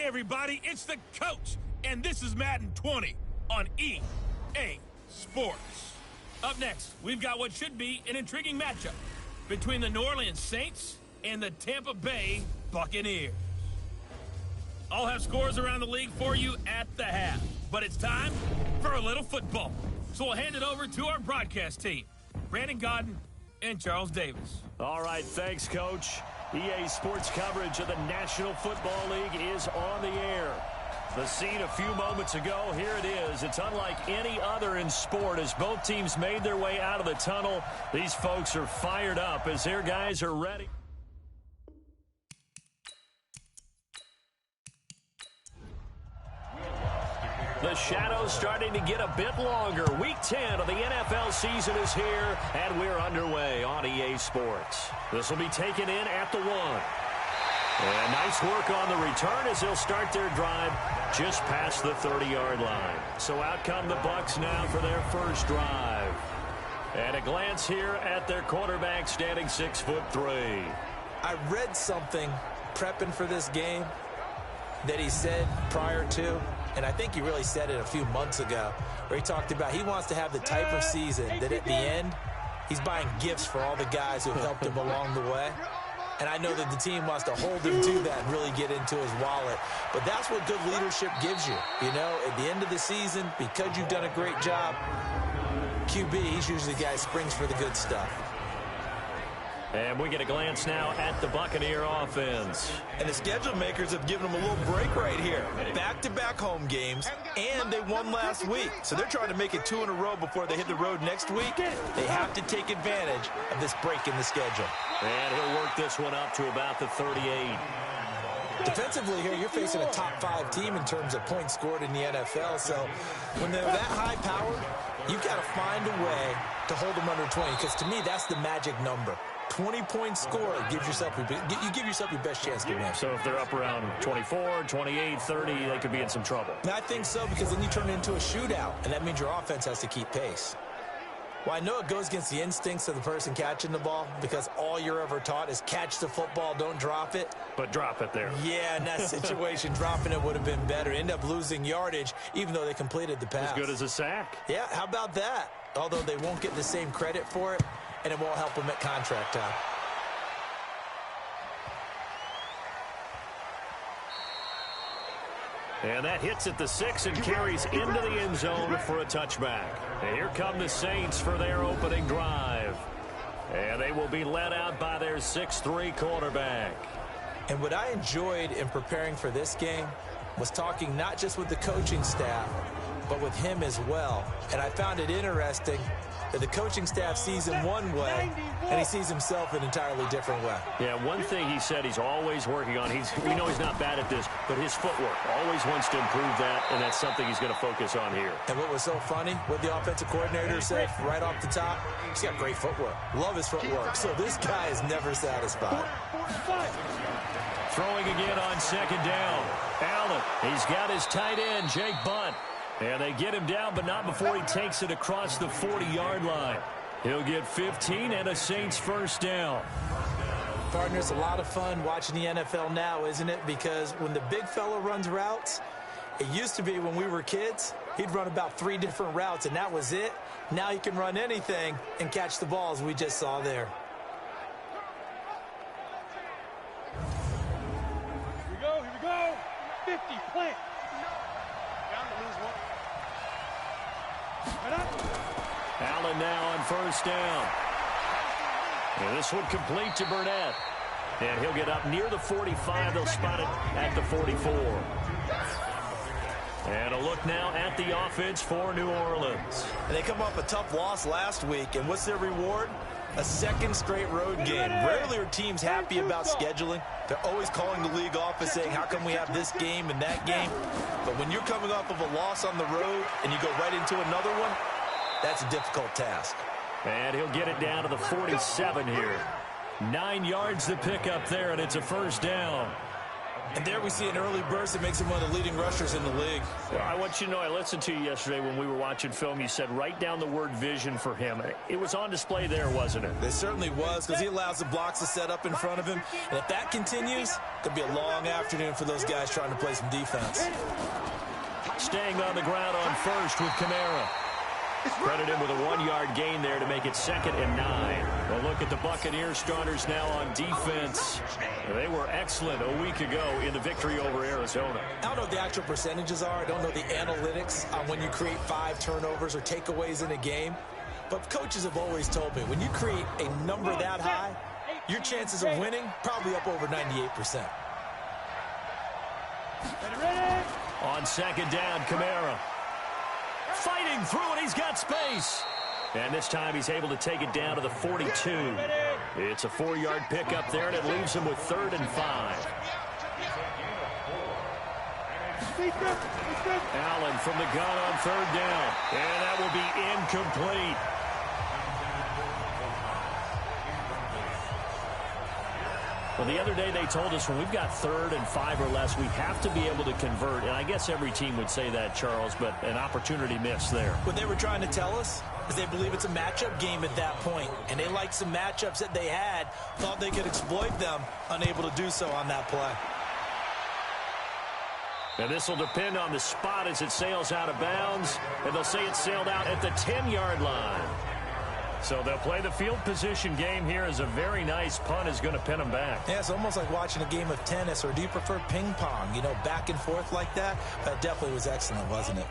Hey everybody, it's the coach, and this is Madden 20 on EA Sports. Up next, we've got what should be an intriguing matchup between the New Orleans Saints and the Tampa Bay Buccaneers. I'll have scores around the league for you at the half, but it's time for a little football. So we'll hand it over to our broadcast team, Brandon Godden and Charles Davis. All right, thanks, Coach. EA Sports coverage of the National Football League is on the air. The scene a few moments ago, here it is. It's unlike any other in sport as both teams made their way out of the tunnel. These folks are fired up as their guys are ready. The shadow's starting to get a bit longer. Week 10 of the NFL season is here, and we're underway on EA Sports. This will be taken in at the 1. And nice work on the return as they'll start their drive just past the 30-yard line. So out come the Bucs now for their first drive. And a glance here at their quarterback standing 6'3". I read something prepping for this game that he said prior to, and I think he really said it a few months ago, where he talked about he wants to have the type of season that at the end, he's buying gifts for all the guys who have helped him along the way. And I know that the team wants to hold him to that and really get into his wallet. But that's what good leadership gives you. You know, at the end of the season, because you've done a great job, QB, he's usually the guy who springs for the good stuff. And we get a glance now at the Buccaneer offense. And the schedule makers have given them a little break right here. Back-to-back home games, and they won last week. So they're trying to make it 2 in a row before they hit the road next week. They have to take advantage of this break in the schedule. And he'll work this one up to about the 38. Defensively here, you're facing a top 5 team in terms of points scored in the NFL. So when they're that high-powered, you've got to find a way to hold them under 20, because to me, that's the magic number. 20 points scored, you give yourself your best chance to win. So if they're up around 24, 28, 30, they could be in some trouble. I think so, because then you turn it into a shootout, and that means your offense has to keep pace. Well, I know it goes against the instincts of the person catching the ball, because all you're ever taught is catch the football, don't drop it. But drop it there. Yeah, in that situation, dropping it would have been better. End up losing yardage, even though they completed the pass. As good as a sack. Yeah, how about that? Although they won't get the same credit for it, and it won't help them at contract time. And that hits at the 6 and carries into the end zone for a touchback. And here come the Saints for their opening drive. And they will be led out by their 6'3" quarterback. And what I enjoyed in preparing for this game was talking not just with the coaching staff, but with him as well. And I found it interesting that the coaching staff sees him one way, and he sees himself an entirely different way. Yeah, one thing he said he's always working on, we know he's not bad at this, but his footwork, always wants to improve that, and that's something he's going to focus on here. And what was so funny, what the offensive coordinator said right off the top, he's got great footwork. Love his footwork. So this guy is never satisfied. Throwing again on second down. Allen, he's got his tight end, Jake Bunt. And they get him down, but not before he takes it across the 40-yard line. He'll get 15 and a Saints first down. Partner, it's a lot of fun watching the NFL now, isn't it? Because when the big fella runs routes, it used to be when we were kids, he'd run about 3 different routes, and that was it. Now he can run anything and catch the balls we just saw there. Here we go. 50, plant. Allen now on first down. And this one complete to Burnett. And he'll get up near the 45. They'll spot it at the 44. And a look now at the offense for New Orleans. And they come off a tough loss last week, and what's their reward? A second straight road game. Rarely are teams happy about scheduling. They're always calling the league office saying, how come we have this game and that game? But when you're coming off of a loss on the road and you go right into another one, that's a difficult task. And he'll get it down to the 47 here. 9 yards to pick up there, and it's a first down. And there we see an early burst that makes him one of the leading rushers in the league. Well, I want you to know, I listened to you yesterday when we were watching film. You said write down the word vision for him. It was on display there, wasn't it? It certainly was, because he allows the blocks to set up in front of him. And if that continues, it could be a long afternoon for those guys trying to play some defense. Staying on the ground on first with Kamara. Credit him with a 1-yard gain there to make it 2nd and 9. Well, look at the Buccaneers starters now on defense. They were excellent a week ago in the victory over Arizona. I don't know what the actual percentages are. I don't know the analytics on when you create 5 turnovers or takeaways in a game. But coaches have always told me, when you create a number that high, your chances of winning probably up over 98%. On 2nd down, Kamara. Fighting through it, he's got space. And this time he's able to take it down to the 42. It's a 4-yard pickup there, and it leaves him with 3rd and 5. Allen from the gun on 3rd down. And that will be incomplete. Well, the other day they told us when we've got 3rd and 5 or less, we have to be able to convert. And I guess every team would say that, Charles, but an opportunity missed there. What they were trying to tell us is they believe it's a matchup game at that point. And they liked some matchups that they had, thought they could exploit them, unable to do so on that play. And this will depend on the spot as it sails out of bounds. And they'll say it sailed out at the 10-yard line. So they'll play the field position game here as a very nice punt is going to pin them back. Yeah, it's almost like watching a game of tennis, or do you prefer ping pong? You know, back and forth like that? That definitely was excellent, wasn't it?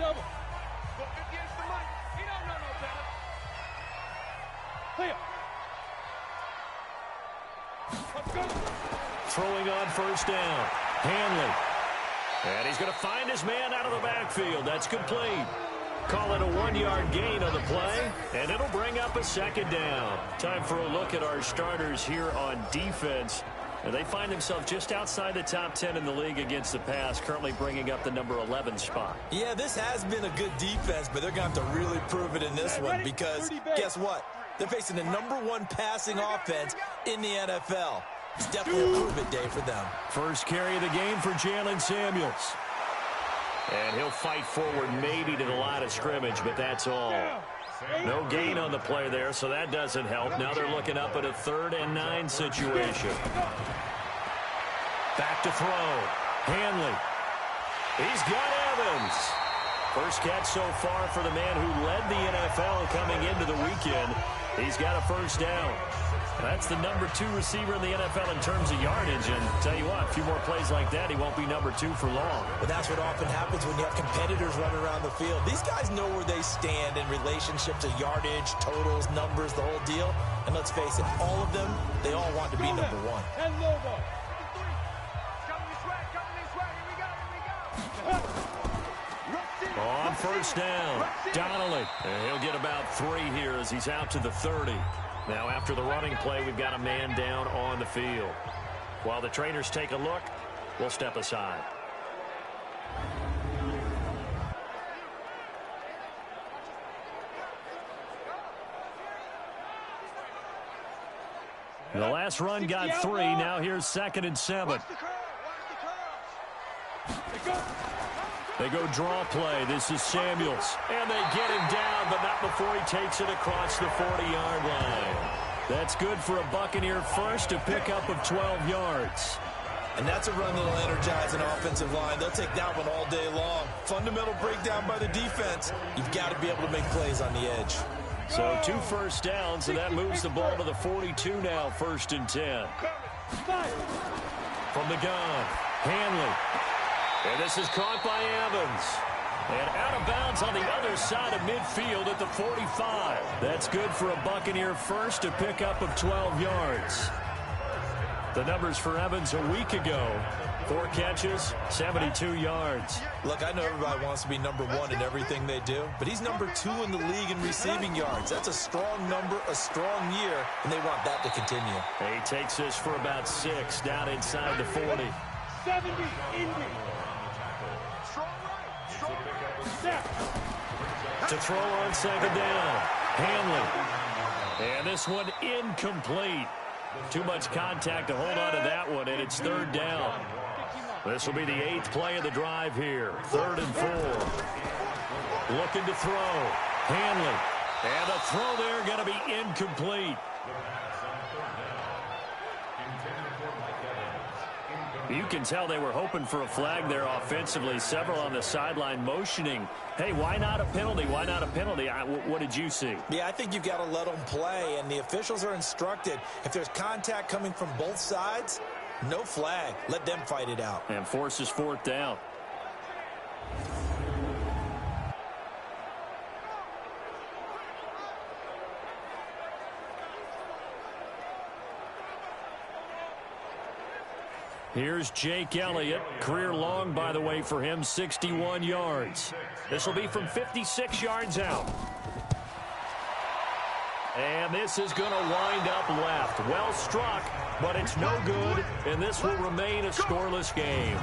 Throwing on 1st down. Hanley. And he's going to find his man out of the backfield. That's complete. Call it a 1-yard gain on the play, and it'll bring up a 2nd down. Time for a look at our starters here on defense. And they find themselves just outside the top 10 in the league against the pass, currently bringing up the number 11 spot. Yeah, this has been a good defense, but they're going to have to really prove it in this one, because guess what? They're facing the number 1 passing offense in the NFL. It's definitely a prove-it day for them. First carry of the game for Jalen Samuels. And he'll fight forward maybe to the line of scrimmage, but that's all. No gain on the play there, so that doesn't help. Now they're looking up at a 3rd and 9 situation. Back to throw. Hanley. He's got Evans. First catch so far for the man who led the NFL coming into the weekend. He's got a 1st down. That's the number 2 receiver in the NFL in terms of yardage. And tell you what, a few more plays like that, he won't be number 2 for long. But that's what often happens when you have competitors running around the field. These guys know where they stand in relationship to yardage, totals, numbers, the whole deal. And let's face it, all of them, they all want to be number 1. On 1st down, Donnelly. And he'll get about 3 here as he's out to the 30. Now, after the running play, we've got a man down on the field. While the trainers take a look, we'll step aside. The last run got 3. Now here's 2nd and 7. They go draw play. This is Samuels. And they get him down, but not before he takes it across the 40-yard line. That's good for a Buccaneer first, to pick up of 12 yards. And that's a run that'll energize an offensive line. They'll take that one all day long. Fundamental breakdown by the defense. You've got to be able to make plays on the edge. So 2 first downs, and that moves the ball to the 42 now, 1st and 10. From the gun, Hanley. And this is caught by Evans. And out of bounds on the other side of midfield at the 45. That's good for a Buccaneer first, to pick up of 12 yards. The numbers for Evans a week ago: 4 catches, 72 yards. Look, I know everybody wants to be number 1 in everything they do, but he's number 2 in the league in receiving yards. That's a strong number, a strong year, and they want that to continue. He takes this for about 6 down inside the 40. 70, Indy. To throw on 2nd down, Hanley. And this one incomplete. Too much contact to hold on to that one, and it's 3rd down. This will be the 8th play of the drive here. 3rd and 4. Looking to throw. Hanley. And the throw there going to be incomplete. You can tell they were hoping for a flag there offensively. Several on the sideline motioning. Hey, why not a penalty? Why not a penalty? What did you see? Yeah, I think you've got to let them play, and the officials are instructed. If there's contact coming from both sides, no flag. Let them fight it out. And forces 4th down. Here's Jake Elliott. Career long, by the way, for him, 61 yards. This will be from 56 yards out. And this is going to wind up left. Well struck, but it's no good, and this will remain a scoreless game.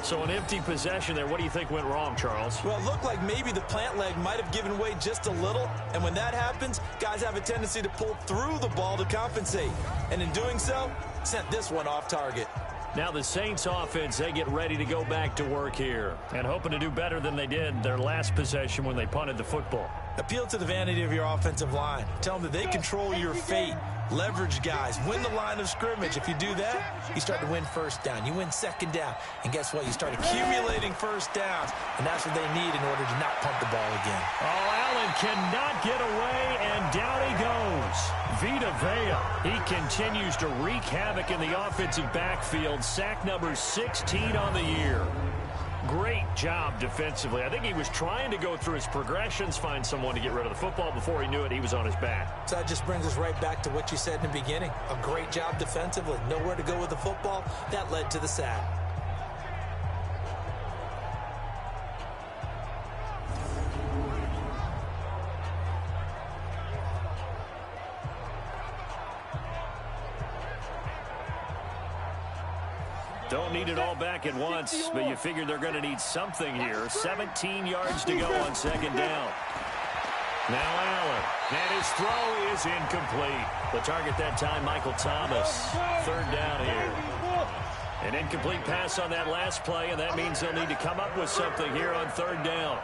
So an empty possession there. What do you think went wrong, Charles? Well, it looked like maybe the plant leg might have given way just a little, and when that happens, guys have a tendency to pull through the ball to compensate. And in doing so, sent this one off target. Now the Saints offense, they get ready to go back to work here and hoping to do better than they did their last possession when they punted the football. Appeal to the vanity of your offensive line. Tell them that they control your fate. Leverage guys. Win the line of scrimmage. If you do that, you start to win first down. You win second down. And guess what? You start accumulating first downs. And that's what they need in order to not punt the ball again. Oh, Allen cannot get away, and down he goes. Vita Vea. He continues to wreak havoc in the offensive backfield. Sack number 16 on the year. Great job defensively. I think he was trying to go through his progressions, find someone to get rid of the football. Before he knew it, he was on his back. So that just brings us right back to what you said in the beginning. A great job defensively. Nowhere to go with the football. That led to the sack. Don't need it all back at once, but you figure they're going to need something here. 17 yards to go on second down. Now Allen, and his throw is incomplete. The target that time, Michael Thomas. 3rd down here. An incomplete pass on that last play, and that means they'll need to come up with something here on 3rd down.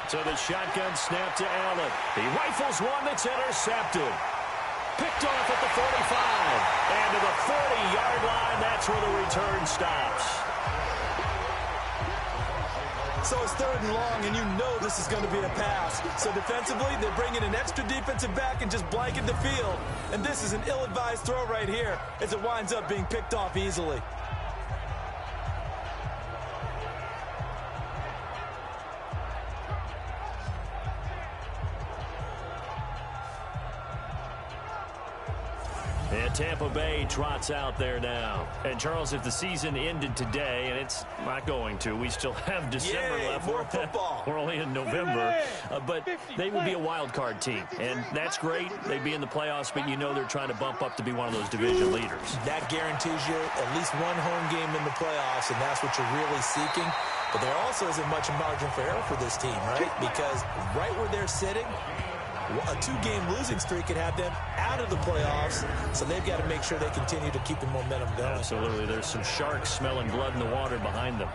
So the shotgun snap to Allen. He rifles one that's intercepted. Picked off at the 45. And to the 40-yard line, that's where the return stops. So it's 3rd and long, and you know this is going to be a pass. So defensively, they're bringing an extra defensive back and just blanket the field. And this is an ill-advised throw right here as it winds up being picked off easily. And Tampa Bay trots out there now. And, Charles, if the season ended today, and it's not going to, we still have December left. More football. We're only in November. But they would be a wild card team. And that's great. They'd be in the playoffs, but you know they're trying to bump up to be one of those division leaders. That guarantees you at least one home game in the playoffs, and that's what you're really seeking. But there also isn't much margin for error for this team, right? Because right where they're sitting, a 2-game losing streak could have them out of the playoffs, so they've got to make sure they continue to keep the momentum going. Absolutely. There's some sharks smelling blood in the water behind them.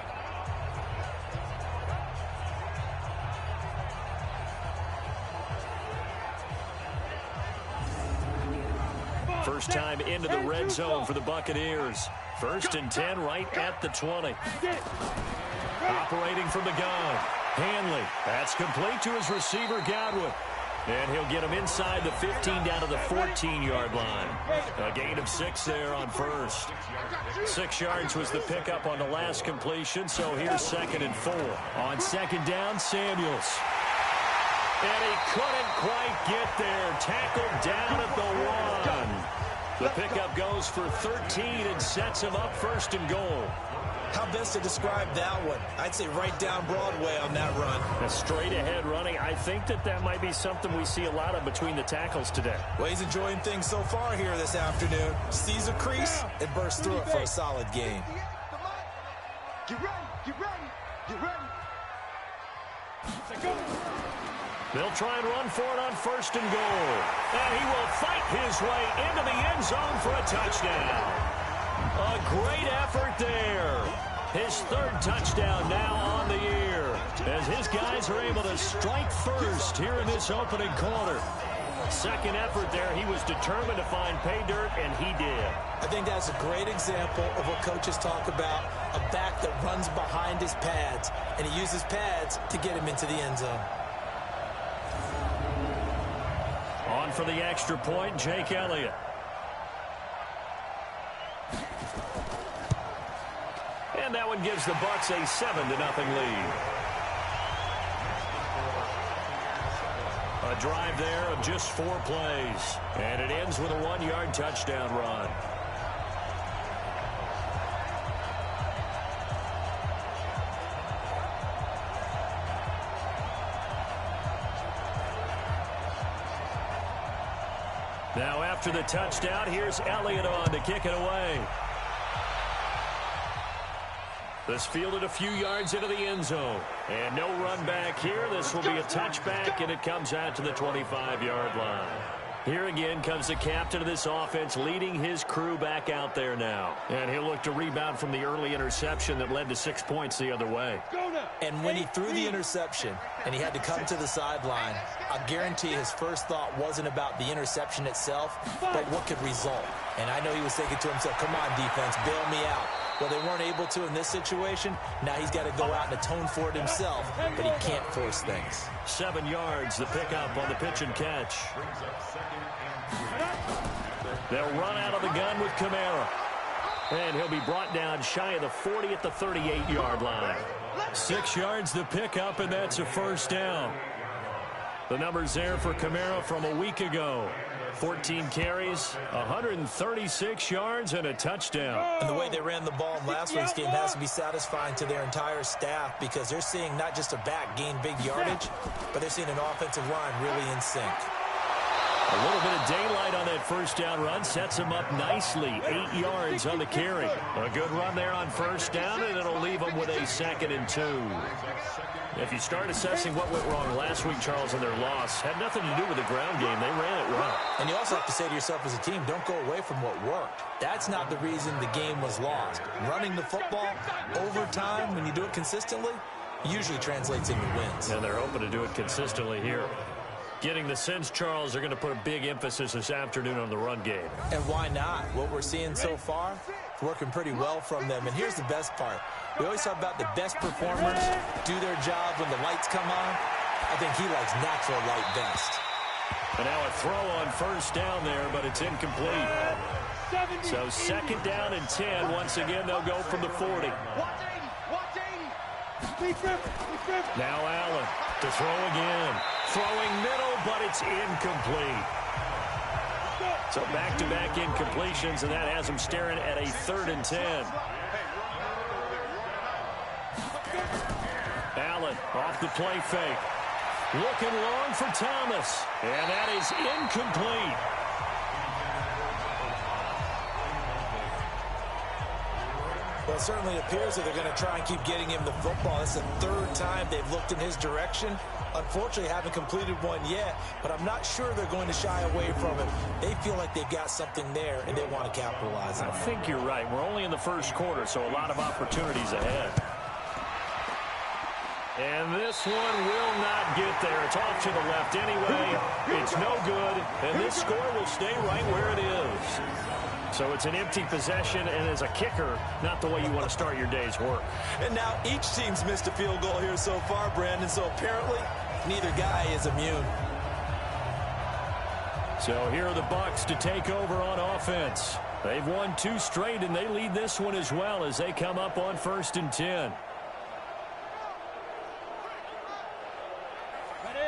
First time into the red zone for the Buccaneers. 1st and 10 right at the 20. Operating from the gun. Hanley. That's complete to his receiver, Godwin. And he'll get him inside the 15 down to the 14-yard line. A gain of 6 there on 1st. 6 yards was the pickup on the last completion, so here's 2nd and 4. On 2nd down, Samuels. And he couldn't quite get there. Tackled down at the 1. The pickup goes for 13 and sets him up 1st and goal. How best to describe that one? I'd say right down Broadway on that run. A straight-ahead running. I think that might be something we see a lot of between the tackles today. Well, he's enjoying things so far here this afternoon. Sees a crease and bursts through it for a solid gain. Get ready, get ready, get ready. They'll try and run for it on 1st and goal. And he will fight his way into the end zone for a touchdown. A great effort there. His third touchdown now on the year as his guys are able to strike first here in this opening quarter. Second effort there, he was determined to find pay dirt, and he did. I think that's a great example of what coaches talk about, a back that runs behind his pads, and he uses pads to get him into the end zone. On for the extra point, Jake Elliott. And that one gives the Bucs a 7-0 lead. A drive there of just 4 plays. And it ends with a 1-yard touchdown run. Now after the touchdown, here's Elliott on to kick it away. This fielded a few yards into the end zone. And no run back here. This will be a touchback, and it comes out to the 25-yard line. Here again comes the captain of this offense, leading his crew back out there now. And he'll look to rebound from the early interception that led to 6 points the other way. And when he threw the interception and he had to come to the sideline, I guarantee his first thought wasn't about the interception itself, but what could result. And I know he was thinking to himself, come on, defense, bail me out. Well, they weren't able to in this situation. Now he's got to go out and atone for it himself, but he can't force things. 7 yards, the pickup on the pitch and catch. They'll run out of the gun with Kamara. And he'll be brought down shy of the 40 at the 38-yard line. 6 yards the pickup, and that's a first down. The numbers there for Kamara from a week ago. 14 carries, 136 yards, and a touchdown. And the way they ran the ball in last week's game has to be satisfying to their entire staff because they're seeing not just a back gain big yardage, but they're seeing an offensive line really in sync. A little bit of daylight on that first down run sets him up nicely. 8 yards on the carry. A good run there on first down, and it'll leave him with a 2nd and 2. If you start assessing what went wrong last week, Charles, in their loss, had nothing to do with the ground game. They ran it well. And you also have to say to yourself as a team, don't go away from what worked. That's not the reason the game was lost. Running the football over time, when you do it consistently, usually translates into wins. And they're hoping to do it consistently here. Getting the sense, Charles, they're going to put a big emphasis this afternoon on the run game. And why not? What we're seeing so far, it's working pretty well from them. And here's the best part. We always talk about the best performers do their job when the lights come on. I think he likes natural light best. And now a throw on first down there, but it's incomplete. So 2nd down and 10. Once again, they'll go from the 40. Now Allen to throw again. Throwing middle, but it's incomplete. So back-to-back incompletions, and that has him staring at a 3rd and 10. Allen off the play fake. Looking long for Thomas, and that is incomplete. Well, it certainly appears that they're going to try and keep getting him the football. That's the 3rd time they've looked in his direction. Unfortunately, haven't completed one yet, but I'm not sure they're going to shy away from it. They feel like they've got something there, and they want to capitalize on it. I think you're right. We're only in the first quarter, so a lot of opportunities ahead. And this one will not get there. It's off to the left anyway. It's no good, and this score will stay right where it is. So it's an empty possession, and as a kicker, not the way you want to start your day's work. And now each team's missed a field goal here so far, Brandon, so apparently neither guy is immune. So here are the Bucs to take over on offense. They've won 2 straight, and they lead this one as well as they come up on 1st and 10.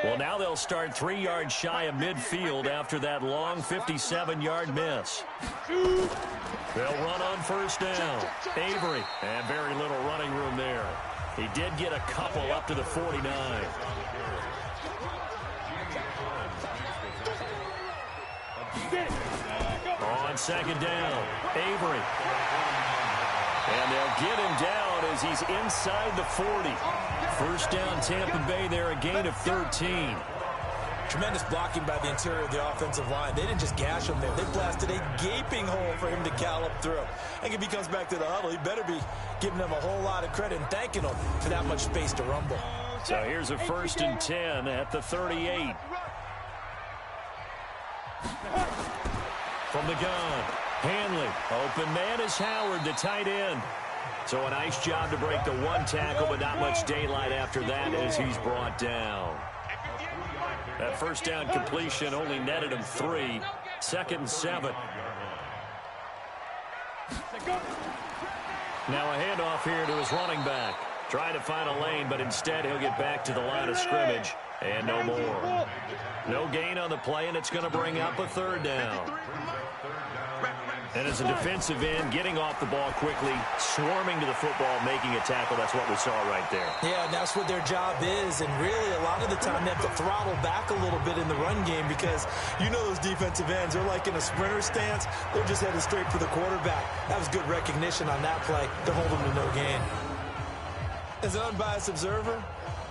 Well, now they'll start 3 yards shy of midfield after that long 57-yard miss. They'll run on first down. Avery, and very little running room there. He did get a couple up to the 49. On 2nd down, Avery. And they'll get him down as he's inside the 40. First down, Tampa Bay there, a gain of 13. Tremendous blocking by the interior of the offensive line. They didn't just gash him there. They blasted a gaping hole for him to gallop through. I think if he comes back to the huddle, he better be giving them a whole lot of credit and thanking them for that much space to rumble. So here's a 1st and 10 at the 38. From the gun, Hanley. Open man is Howard, the tight end. So a nice job to break the one tackle, but not much daylight after that as he's brought down. That first down completion only netted him 3. 2nd and 7. Now a handoff here to his running back. Trying to find a lane, but instead he'll get back to the line of scrimmage. And no more. No gain on the play, and it's going to bring up a 3rd down. And as a defensive end, getting off the ball quickly, swarming to the football, making a tackle. That's what we saw right there. Yeah, and that's what their job is. And really, a lot of the time, they have to throttle back a little bit in the run game because you know those defensive ends, they're like in a sprinter stance. They're just headed straight for the quarterback. That was good recognition on that play to hold them to no gain. As an unbiased observer,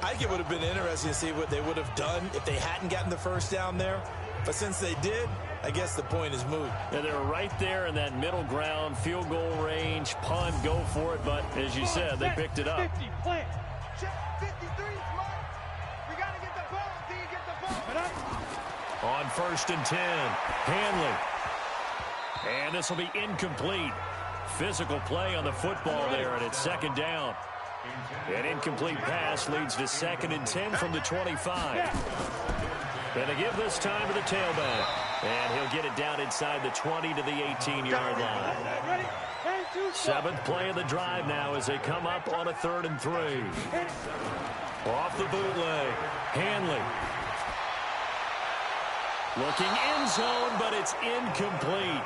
I think it would have been interesting to see what they would have done if they hadn't gotten the first down there. But since they did, I guess the point is moot. Yeah, they were right there in that middle ground, field goal range, punt, go for it. But as you said, they picked it up. 50, plant. Check 53, Smart. We got to get the ball until you get the ball. On 1st and 10, Hanley. And this will be incomplete. Physical play on the football there, and it's 2nd down. An incomplete pass leads to 2nd and 10 from the 25. And they give this time to the tailback. And he'll get it down inside the 20 to the 18-yard line. 7th play of the drive now as they come up on a 3rd and 3. Off the bootleg, Hanley. Looking end zone, but it's incomplete.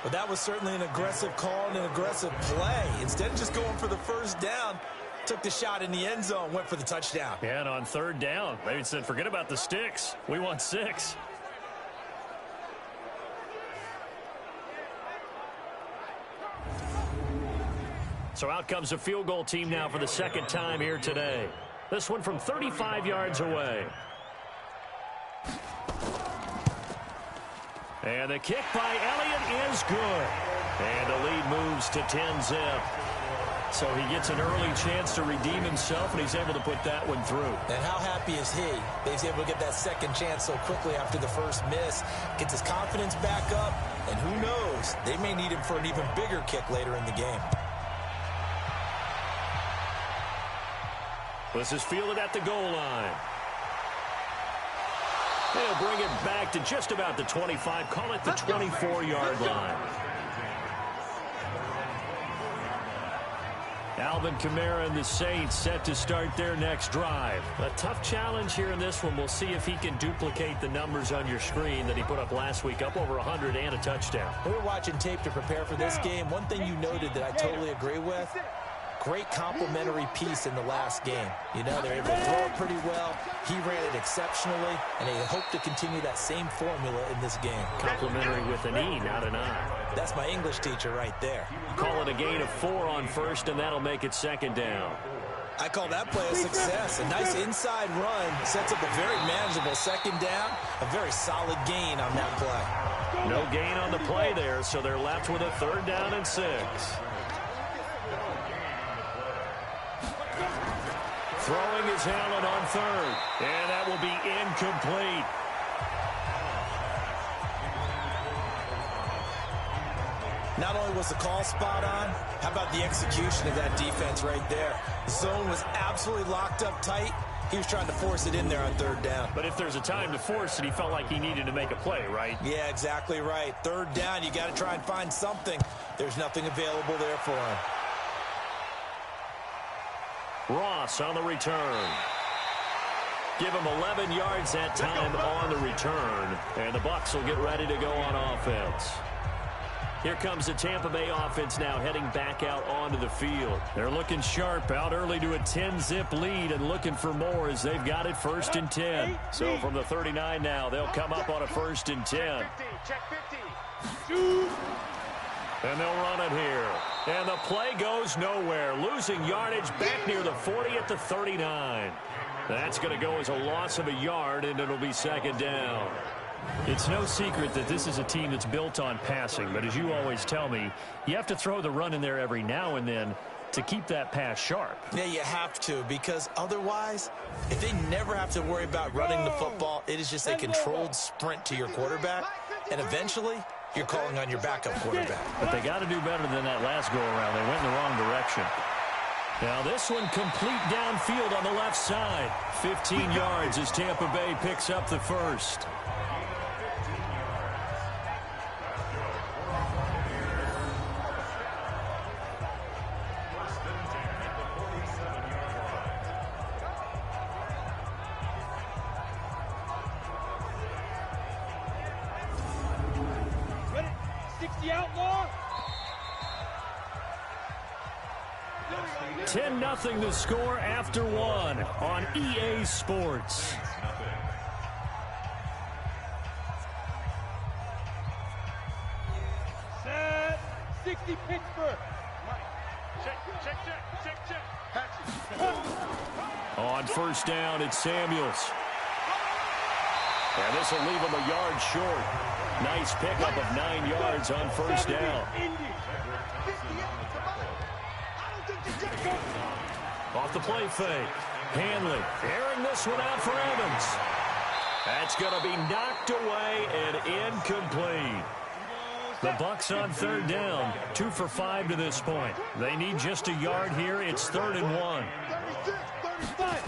But that was certainly an aggressive call and an aggressive play. Instead of just going for the first down, took the shot in the end zone, went for the touchdown. Yeah, and on 3rd down, they said, forget about the sticks. We want 6. So out comes a field goal team now for the 2nd time here today. This one from 35 yards away. And the kick by Elliott is good. And the lead moves to 10-zip. So he gets an early chance to redeem himself, and he's able to put that one through. And how happy is he that he's able to get that second chance so quickly after the first miss? Gets his confidence back up, and who knows, they may need him for an even bigger kick later in the game. This is fielded at the goal line. They'll bring it back to just about the 25, call it the 24-yard line. Alvin Kamara and the Saints set to start their next drive. A tough challenge here in this one. We'll see if he can duplicate the numbers on your screen that he put up last week, up over 100 and a touchdown. We were watching tape to prepare for this game. One thing you noted that I totally agree with, great complimentary piece in the last game. You know, they're able to throw it pretty well. He ran it exceptionally, and they hope to continue that same formula in this game. Complimentary with an E, not an I. That's my English teacher right there. Call it a gain of 4 on 1st, and that'll make it 2nd down. I call that play a success. A nice inside run sets up a very manageable 2nd down. A very solid gain on that play. No gain on the play there, so they're left with a 3rd down and 6. Throwing is Allen on 3rd, and that will be incomplete. Not only was the call spot on, how about the execution of that defense right there? The zone was absolutely locked up tight. He was trying to force it in there on 3rd down. But if there's a time to force it, he felt like he needed to make a play, right? Yeah, exactly right. 3rd down, you got to try and find something. There's nothing available there for him. Ross on the return. Give him 11 yards that time on the return. And the Bucs will get ready to go on offense. Here comes the Tampa Bay offense now heading back out onto the field. They're looking sharp, out early to a 10-zip lead and looking for more as they've got it 1st and 10. So from the 39 now, they'll come up on a 1st and 10. Check 50. And they'll run it here. And the play goes nowhere. Losing yardage back near the 40 at the 39. That's going to go as a loss of a yard, and it'll be second down. It's no secret that this is a team that's built on passing, but as you always tell me, you have to throw the run in there every now and then to keep that pass sharp. Yeah, you have to, because otherwise, if they never have to worry about running the football, it is just a controlled sprint to your quarterback, and eventually you're calling on your backup quarterback. But they got to do better than that last go-around. They went in the wrong direction. Now this one complete downfield on the left side. 15 yards as Tampa Bay picks up the first. Ready? 60 outlaw. 10-0 the score after one on EA Sports. Set. 60 Pittsburgh. On first down, it's Samuels. And this will leave him a yard short. Nice pickup of 9 yards on first down. Off the play fake. Hanley airing this one out for Evans. That's going to be knocked away and incomplete. The Bucks on third down, 2 for 5 to this point. They need just a yard here. It's 3rd and 1. 36, 35.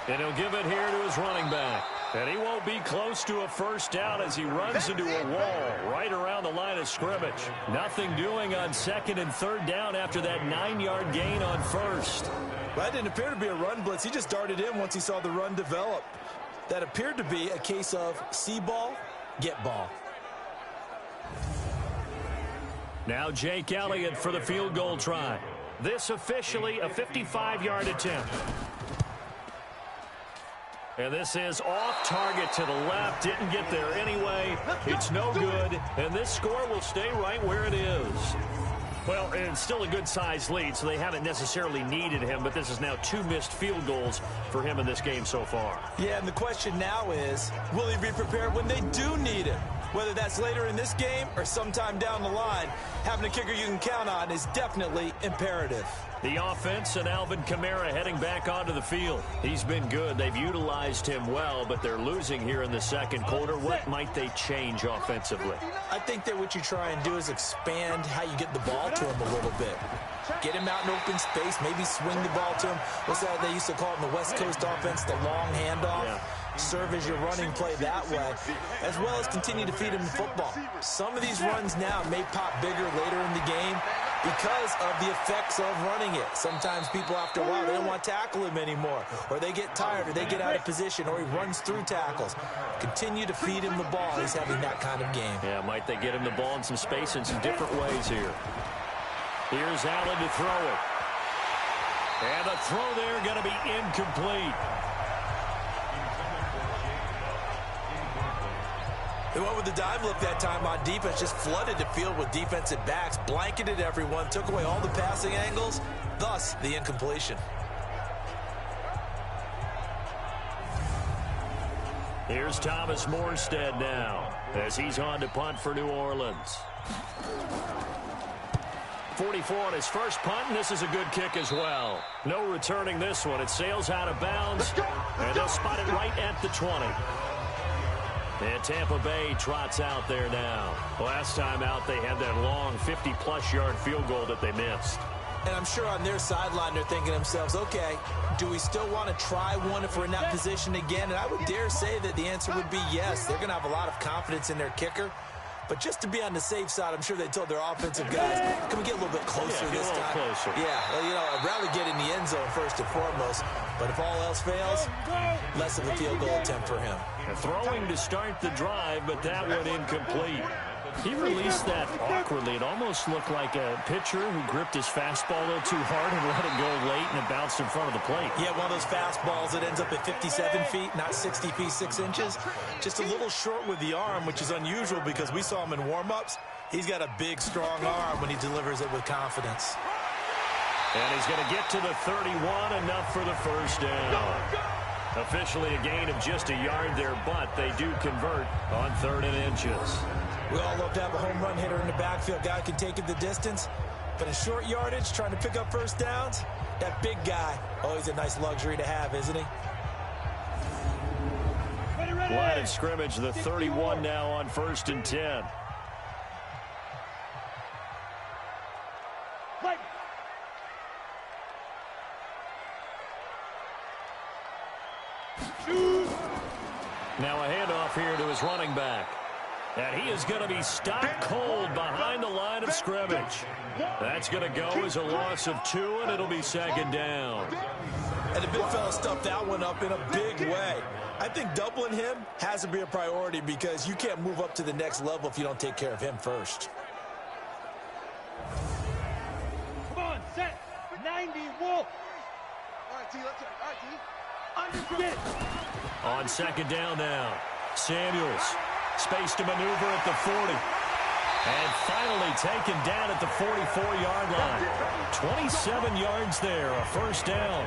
And he'll give it here to his running back. And he won't be close to a first down as he runs into a wall right around the line of scrimmage. Nothing doing on 2nd and 3rd down after that 9-yard gain on first. That didn't appear to be a run blitz. He just darted in once he saw the run develop. That appeared to be a case of see ball, get ball. Now Jake Elliott for the field goal try. This officially a 55-yard attempt. And this is off target to the left. Didn't get there anyway. It's no good. And this score will stay right where it is. Well, it's still a good-sized lead, so they haven't necessarily needed him, but this is now 2 missed field goals for him in this game so far. Yeah, and the question now is, will he be prepared when they do need him? Whether that's later in this game or sometime down the line, having a kicker you can count on is definitely imperative. The offense and Alvin Kamara heading back onto the field. He's been good. They've utilized him well, but they're losing here in the second quarter. What might they change offensively? I think that what you try and do is expand how you get the ball to him a little bit. Get him out in open space, maybe swing the ball to him. What's that they used to call it in the West Coast offense, the long handoff? Yeah. Serve as your running play that way, as well as continue to feed him the football. Some of these runs now may pop bigger later in the game because of the effects of running it. Sometimes people, after a while, they don't want to tackle him anymore, or they get tired, or they get out of position, or he runs through tackles. Continue to feed him the ball. He's having that kind of game. Yeah, might they get him the ball in some space in some different ways here. Here's Allen to throw it. And the throw there going to be incomplete. They went with the dive look that time on defense, just flooded the field with defensive backs, blanketed everyone, took away all the passing angles, thus the incompletion. Here's Thomas Morstead now as he's on to punt for New Orleans. 44 on his first punt, and this is a good kick as well. No returning this one. It sails out of bounds, and they'll spot it right at the 20. And Tampa Bay trots out there now. Last time out, they had that long 50-plus yard field goal that they missed. And I'm sure on their sideline, they're thinking to themselves, okay, do we still want to try one if we're in that position again? And I would dare say that the answer would be yes. They're going to have a lot of confidence in their kicker. But just to be on the safe side, I'm sure they told their offensive guys, can we get a little bit closer this time? Closer. Yeah, well, you know, I'd rather get in the end zone first and foremost. But if all else fails, less of a field goal attempt for him. Throwing to start the drive, but that one incomplete. He released that awkwardly. It almost looked like a pitcher who gripped his fastball a little too hard and let it go late, and it bounced in front of the plate. Yeah, one of those fastballs that ends up at 57 feet, not 60 feet, 6 inches. Just a little short with the arm, which is unusual because we saw him in warm-ups. He's got a big, strong arm when he delivers it with confidence. And he's going to get to the 31, enough for the first down. Officially a gain of just a yard there, but they do convert on 3rd and inches. We all love to have a home run hitter in the backfield. Guy can take it the distance. But in short yardage, trying to pick up first downs, that big guy, always a nice luxury to have, isn't he? Line of scrimmage, the 31 now on 1st and 10. Now a handoff here to his running back. And he is going to be stopped cold behind the line of scrimmage. That's going to go as a loss of 2, and it'll be 2nd down. And the big fella stuffed that one up in a big way. I think doubling him has to be a priority because you can't move up to the next level if you don't take care of him first. Come on, set. 90, Wolf. All right, T, let's go. All right, T. Understand. On 2nd down now, Samuels. Space to maneuver at the 40. And finally taken down at the 44-yard line. 27 yards there, a first down.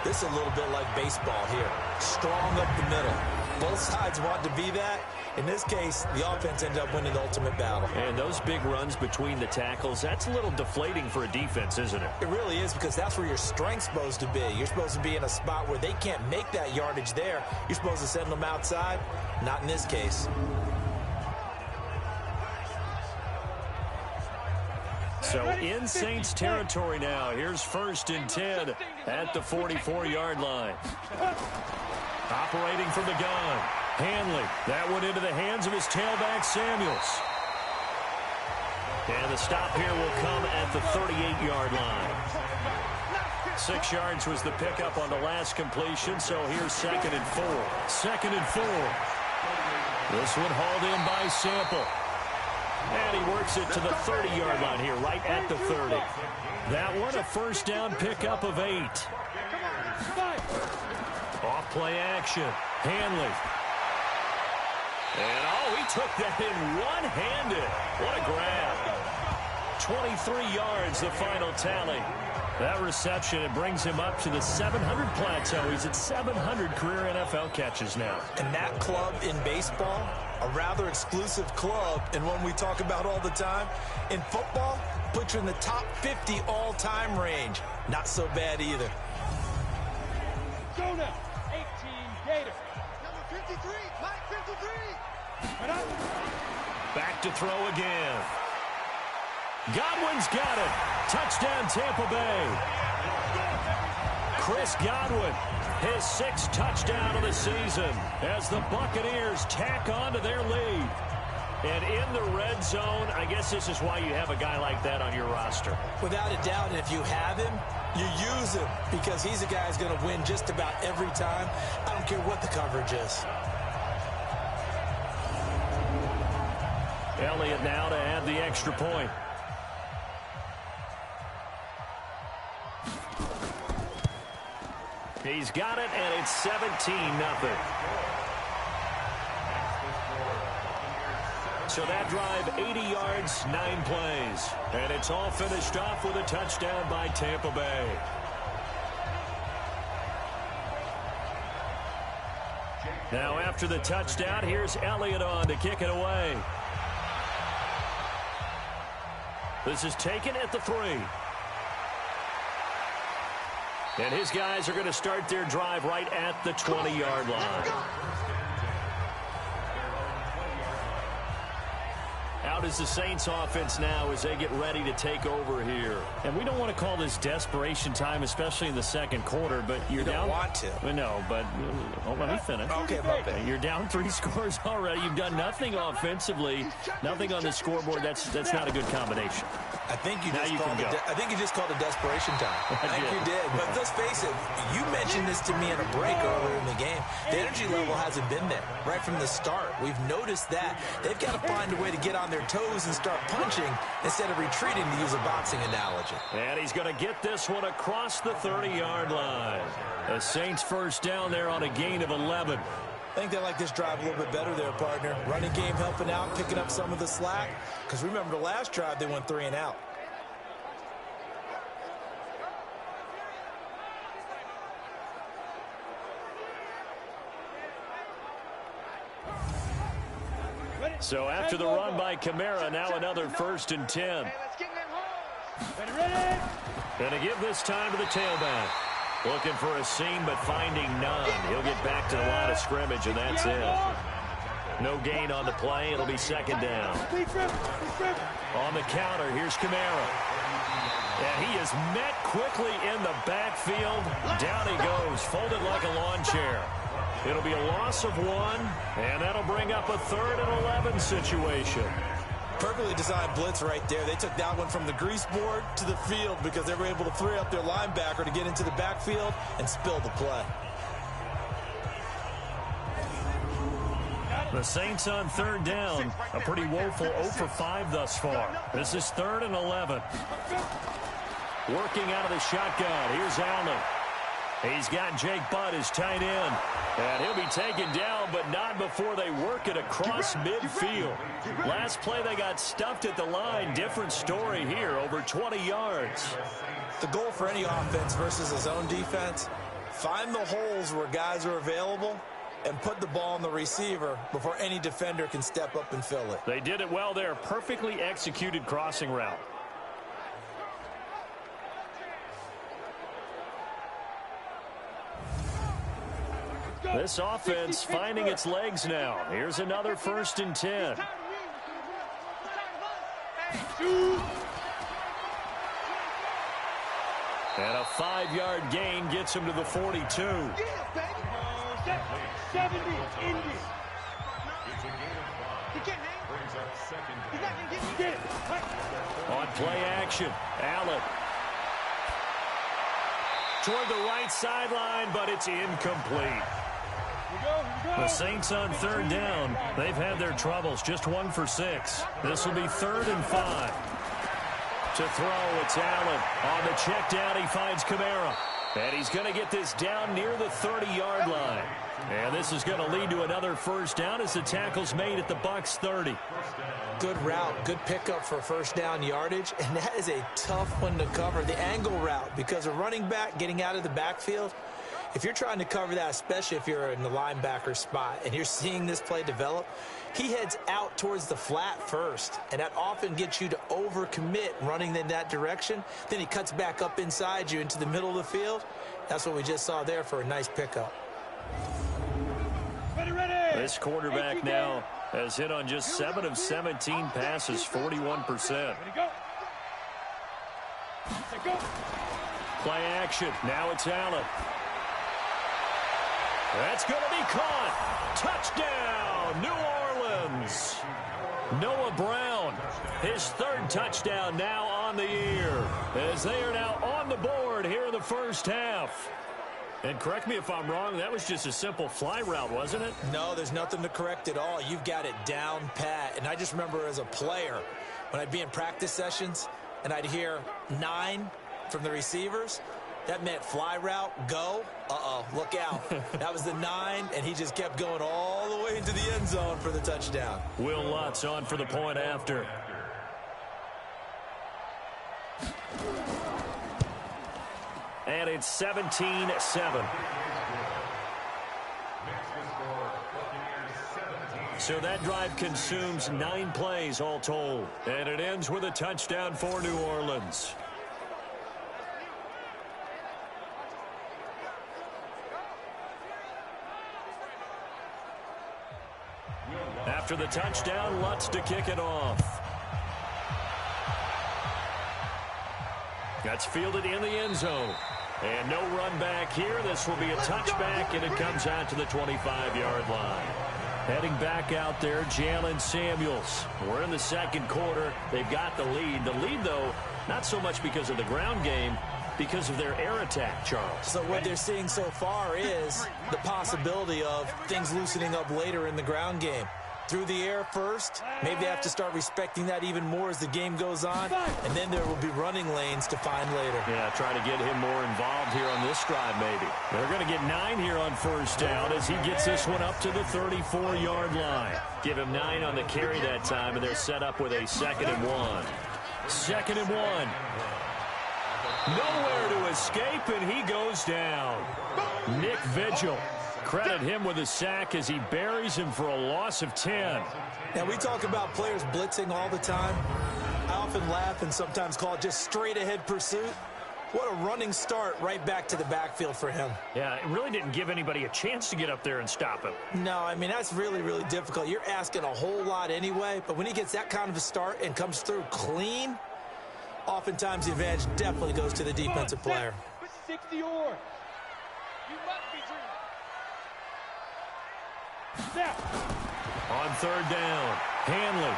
This is a little bit like baseball here. Strong up the middle. Both sides want to be that. In this case, the offense ended up winning the ultimate battle. And those big runs between the tackles, that's a little deflating for a defense, isn't it? It really is, because that's where your strength's supposed to be. You're supposed to be in a spot where they can't make that yardage there. You're supposed to send them outside. Not in this case. So in Saints territory now. Here's 1st and 10 at the 44-yard line. Operating from the gun. Hanley. That one into the hands of his tailback, Samuels. And the stop here will come at the 38-yard line. 6 yards was the pickup on the last completion, so here's 2nd and 4. 2nd and 4. This one hauled in by Sample. And he works it to the 30-yard line here, right at the 30. That one a first down pickup of 8. Off play action. Hanley. And, he took that in one-handed. What a grab. 23 yards, the final tally. That reception, it brings him up to the 700 plateau. He's at 700 career NFL catches now. And that club in baseball, a rather exclusive club, and one we talk about all the time. In football, puts you in the top 50 all-time range. Not so bad either. Jonah, 18, Gator. Number 53, Mike 53. Back to throw again. Godwin's got it. Touchdown, Tampa Bay. Chris Godwin, his 6th touchdown of the season as the Buccaneers tack on to their lead. And in the red zone, I guess this is why you have a guy like that on your roster. Without a doubt, and if you have him, you use him because he's a guy who's going to win just about every time. I don't care what the coverage is. Elliott now to add the extra point. He's got it, and it's 17-0. So that drive, 80 yards, 9 plays. And it's all finished off with a touchdown by Tampa Bay. Now after the touchdown, here's Elliott on to kick it away. This is taken at the 3. And his guys are going to start their drive right at the 20-yard line. Out is the Saints offense now as they get ready to take over here. And we don't want to call this desperation time, especially in the second quarter, but you're down. You don't want to. No, but let me finish. Okay. You're down 3 scores already. You've done nothing offensively, nothing on the scoreboard. That's not a good combination. I think you just called it desperation time. I think you did. But let's face it, you mentioned this to me in a break earlier in the game. The energy level hasn't been there right from the start. We've noticed that. They've got to find a way to get on their toes and start punching instead of retreating, to use a boxing analogy. And he's going to get this one across the 30-yard line. The Saints first down there on a gain of 11. I think they like this drive a little bit better there, partner. Running game helping out, picking up some of the slack. Because remember, the last drive, they went 3 and out. So after the run by Kamara, now another 1st and 10. Going to give this time to the tailback. Looking for a seam, but finding none. He'll get back to the line of scrimmage, and that's it. No gain on the play. It'll be 2nd down. On the counter, here's Kamara. And he is met quickly in the backfield. Down he goes, folded like a lawn chair. It'll be a loss of 1, and that'll bring up a 3rd and 11 situation. Perfectly designed blitz right there. They took that one from the grease board to the field because they were able to free up their linebacker to get into the backfield and spill the play. The Saints on 3rd down. A pretty woeful 0 for 5 thus far. This is 3rd and 11. Working out of the shotgun. Here's Allen. He's got Jake Butt as tight end. And he'll be taken down, but not before they work it across midfield. Last play, they got stuffed at the line. Different story here, over 20 yards. The goal for any offense versus a zone defense, find the holes where guys are available and put the ball on the receiver before any defender can step up and fill it. They did it well there. Perfectly executed crossing route. This offense finding its legs now. Here's another 1st and 10. And a 5-yard gain gets him to the 42. 70 Indy. He can't hang. He's not going to get it. On play action, Allen. Toward the right sideline, but it's incomplete. The Saints on 3rd down. They've had their troubles. Just 1 for 6. This will be 3rd and 5. To throw, it's Allen. On the check down, he finds Kamara. And he's going to get this down near the 30-yard line. And this is going to lead to another 1st down as the tackle's made at the Bucs 30. Good route, good pickup for 1st down yardage, and that is a tough one to cover. The angle route, because a running back getting out of the backfield, if you're trying to cover that, especially if you're in the linebacker spot and you're seeing this play develop, he heads out towards the flat first, and that often gets you to overcommit running in that direction. Then he cuts back up inside you into the middle of the field. That's what we just saw there for a nice pickup. This quarterback now has hit on just 7 of 17 passes, 41%. Play action. Now it's Allen. That's going to be caught. Touchdown, New Orleans. Noah Brown, his 3rd touchdown now on the year, as they are now on the board here in the 1st half. And correct me if I'm wrong, that was just a simple fly route, wasn't it? No, there's nothing to correct at all. You've got it down pat. And I just remember as a player, when I'd be in practice sessions and I'd hear 9 from the receivers, that meant fly route, go. Look out. That was the 9, and he just kept going all the way into the end zone for the touchdown. Will Lutz on for the point after. And it's 17-7. So that drive consumes 9 plays all told. And it ends with a touchdown for New Orleans. After the touchdown, Lutz to kick it off. That's fielded in the end zone. And no run back here. This will be a touchback, and it comes out to the 25-yard line. Heading back out there, Jalen Samuels. We're in the 2nd quarter. They've got the lead. The lead, though, not so much because of the ground game, because of their air attack, Charles. So what they're seeing so far is the possibility of things loosening up later in the ground game. through the air first. Maybe they have to start respecting that even more as the game goes on, and then there will be running lanes to find later. Yeah, try to get him more involved here on this drive maybe. They're going to get 9 here on first down as he gets this one up to the 34-yard line. Give him 9 on the carry that time, and they're set up with a 2nd and 1. 2nd and 1. Nowhere to escape, and he goes down. Nick Vigil. Credit him with a sack as he buries him for a loss of 10. Now, we talk about players blitzing all the time. I often laugh and sometimes call it just straight-ahead pursuit. What a running start right back to the backfield for him. Yeah, it really didn't give anybody a chance to get up there and stop him. No, I mean, that's really, really difficult. You're asking a whole lot anyway, but when he gets that kind of a start and comes through clean, oftentimes the advantage definitely goes to the defensive player. 60 or. You must be dreaming. On 3rd down, Hanley.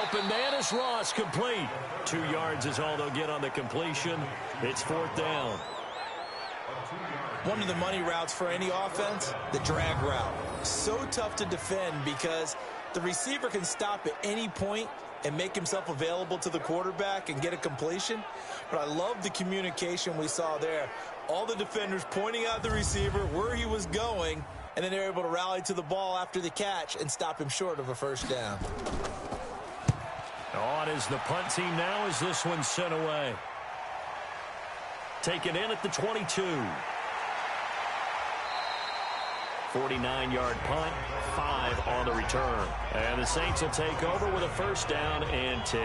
Open man is Ross, complete. 2 yards is all they'll get on the completion. It's 4th down. One of the money routes for any offense, the drag route. So tough to defend because the receiver can stop at any point and make himself available to the quarterback and get a completion. But I love the communication we saw there. All the defenders pointing out the receiver, where he was going, and then they're able to rally to the ball after the catch and stop him short of a first down. On is the punt team now as this one's sent away. Taken in at the 22. 49-yard punt, 5 on the return. And the Saints will take over with a 1st down and 10.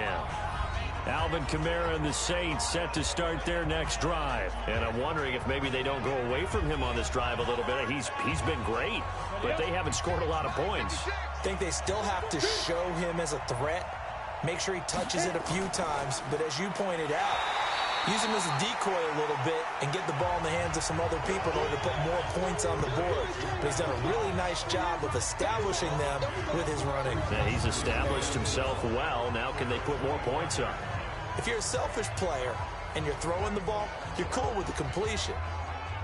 Alvin Kamara and the Saints set to start their next drive. And I'm wondering if maybe they don't go away from him on this drive a little bit. He's been great, but they haven't scored a lot of points. I think they still have to show him as a threat. Make sure he touches it a few times. But as you pointed out, use him as a decoy a little bit and get the ball in the hands of some other people in order to put more points on the board. But he's done a really nice job of establishing them with his running. Yeah, he's established himself well. Now can they put more points up? If you're a selfish player and you're throwing the ball, you're cool with the completion.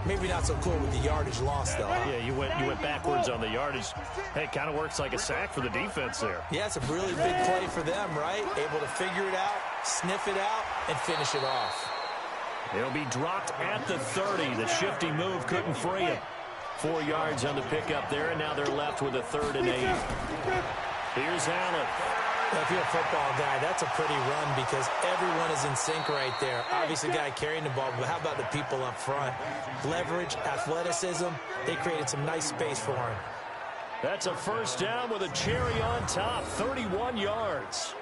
Maybe not so cool with the yardage loss, though. Yeah, you went backwards on the yardage. Hey, it kind of works like a sack for the defense there. Yeah, it's a really big play for them, right? Able to figure it out, sniff it out, and finish it off. It'll be dropped at the 30. The shifty move couldn't free him. 4 yards on the pickup there, and now they're left with a 3rd and 8. Here's Allen. Well, if you're a football guy, that's a pretty run because everyone is in sync right there. Obviously, guy carrying the ball, but how about the people up front? Leverage, athleticism, they created some nice space for him. That's a 1st down with a cherry on top, 31 yards.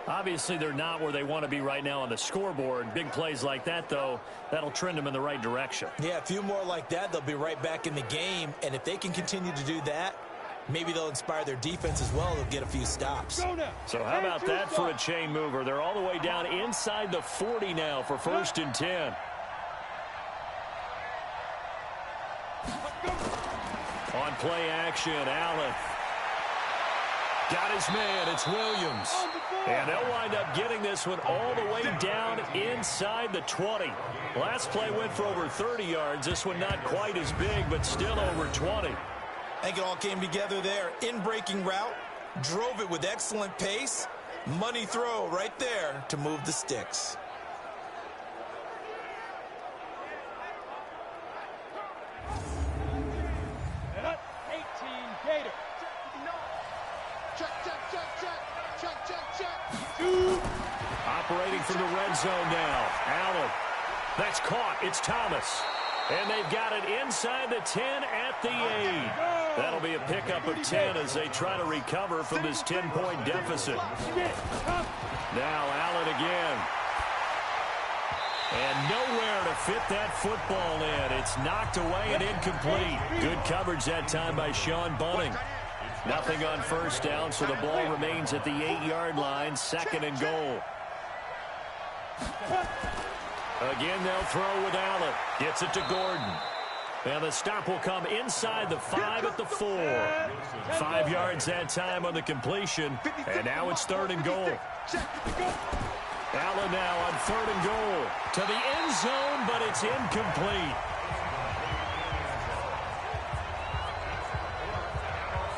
Obviously, they're not where they want to be right now on the scoreboard. Big plays like that, though, that'll trend them in the right direction. Yeah, a few more like that, they'll be right back in the game. And if they can continue to do that, maybe they'll inspire their defense as well. They'll get a few stops. So how about that for a chain mover? They're all the way down inside the 40 now for 1st and 10. On play action, Allen. Got his man, it's Williams. And they'll wind up getting this one all the way down inside the 20. Last play went for over 30 yards. This one not quite as big, but still over 20. I think it all came together there. In-breaking route, drove it with excellent pace. Money throw right there to move the sticks. Operating from the red zone now. Allen. That's caught. It's Thomas. And they've got it inside the 10 at the 8. That'll be a pickup of 10 as they try to recover from this 10-point deficit. Now Allen again. And nowhere to fit that football in. It's knocked away and incomplete. Good coverage that time by Sean Bunting. Nothing on 1st down, so the ball remains at the 8-yard line, 2nd and goal. Again, they'll throw with Allen. Gets it to Gordon. And the stop will come inside the 5 at the 4. 5 yards that time on the completion. And now it's 3rd and goal. Allen now on 3rd and goal. To the end zone, but it's incomplete.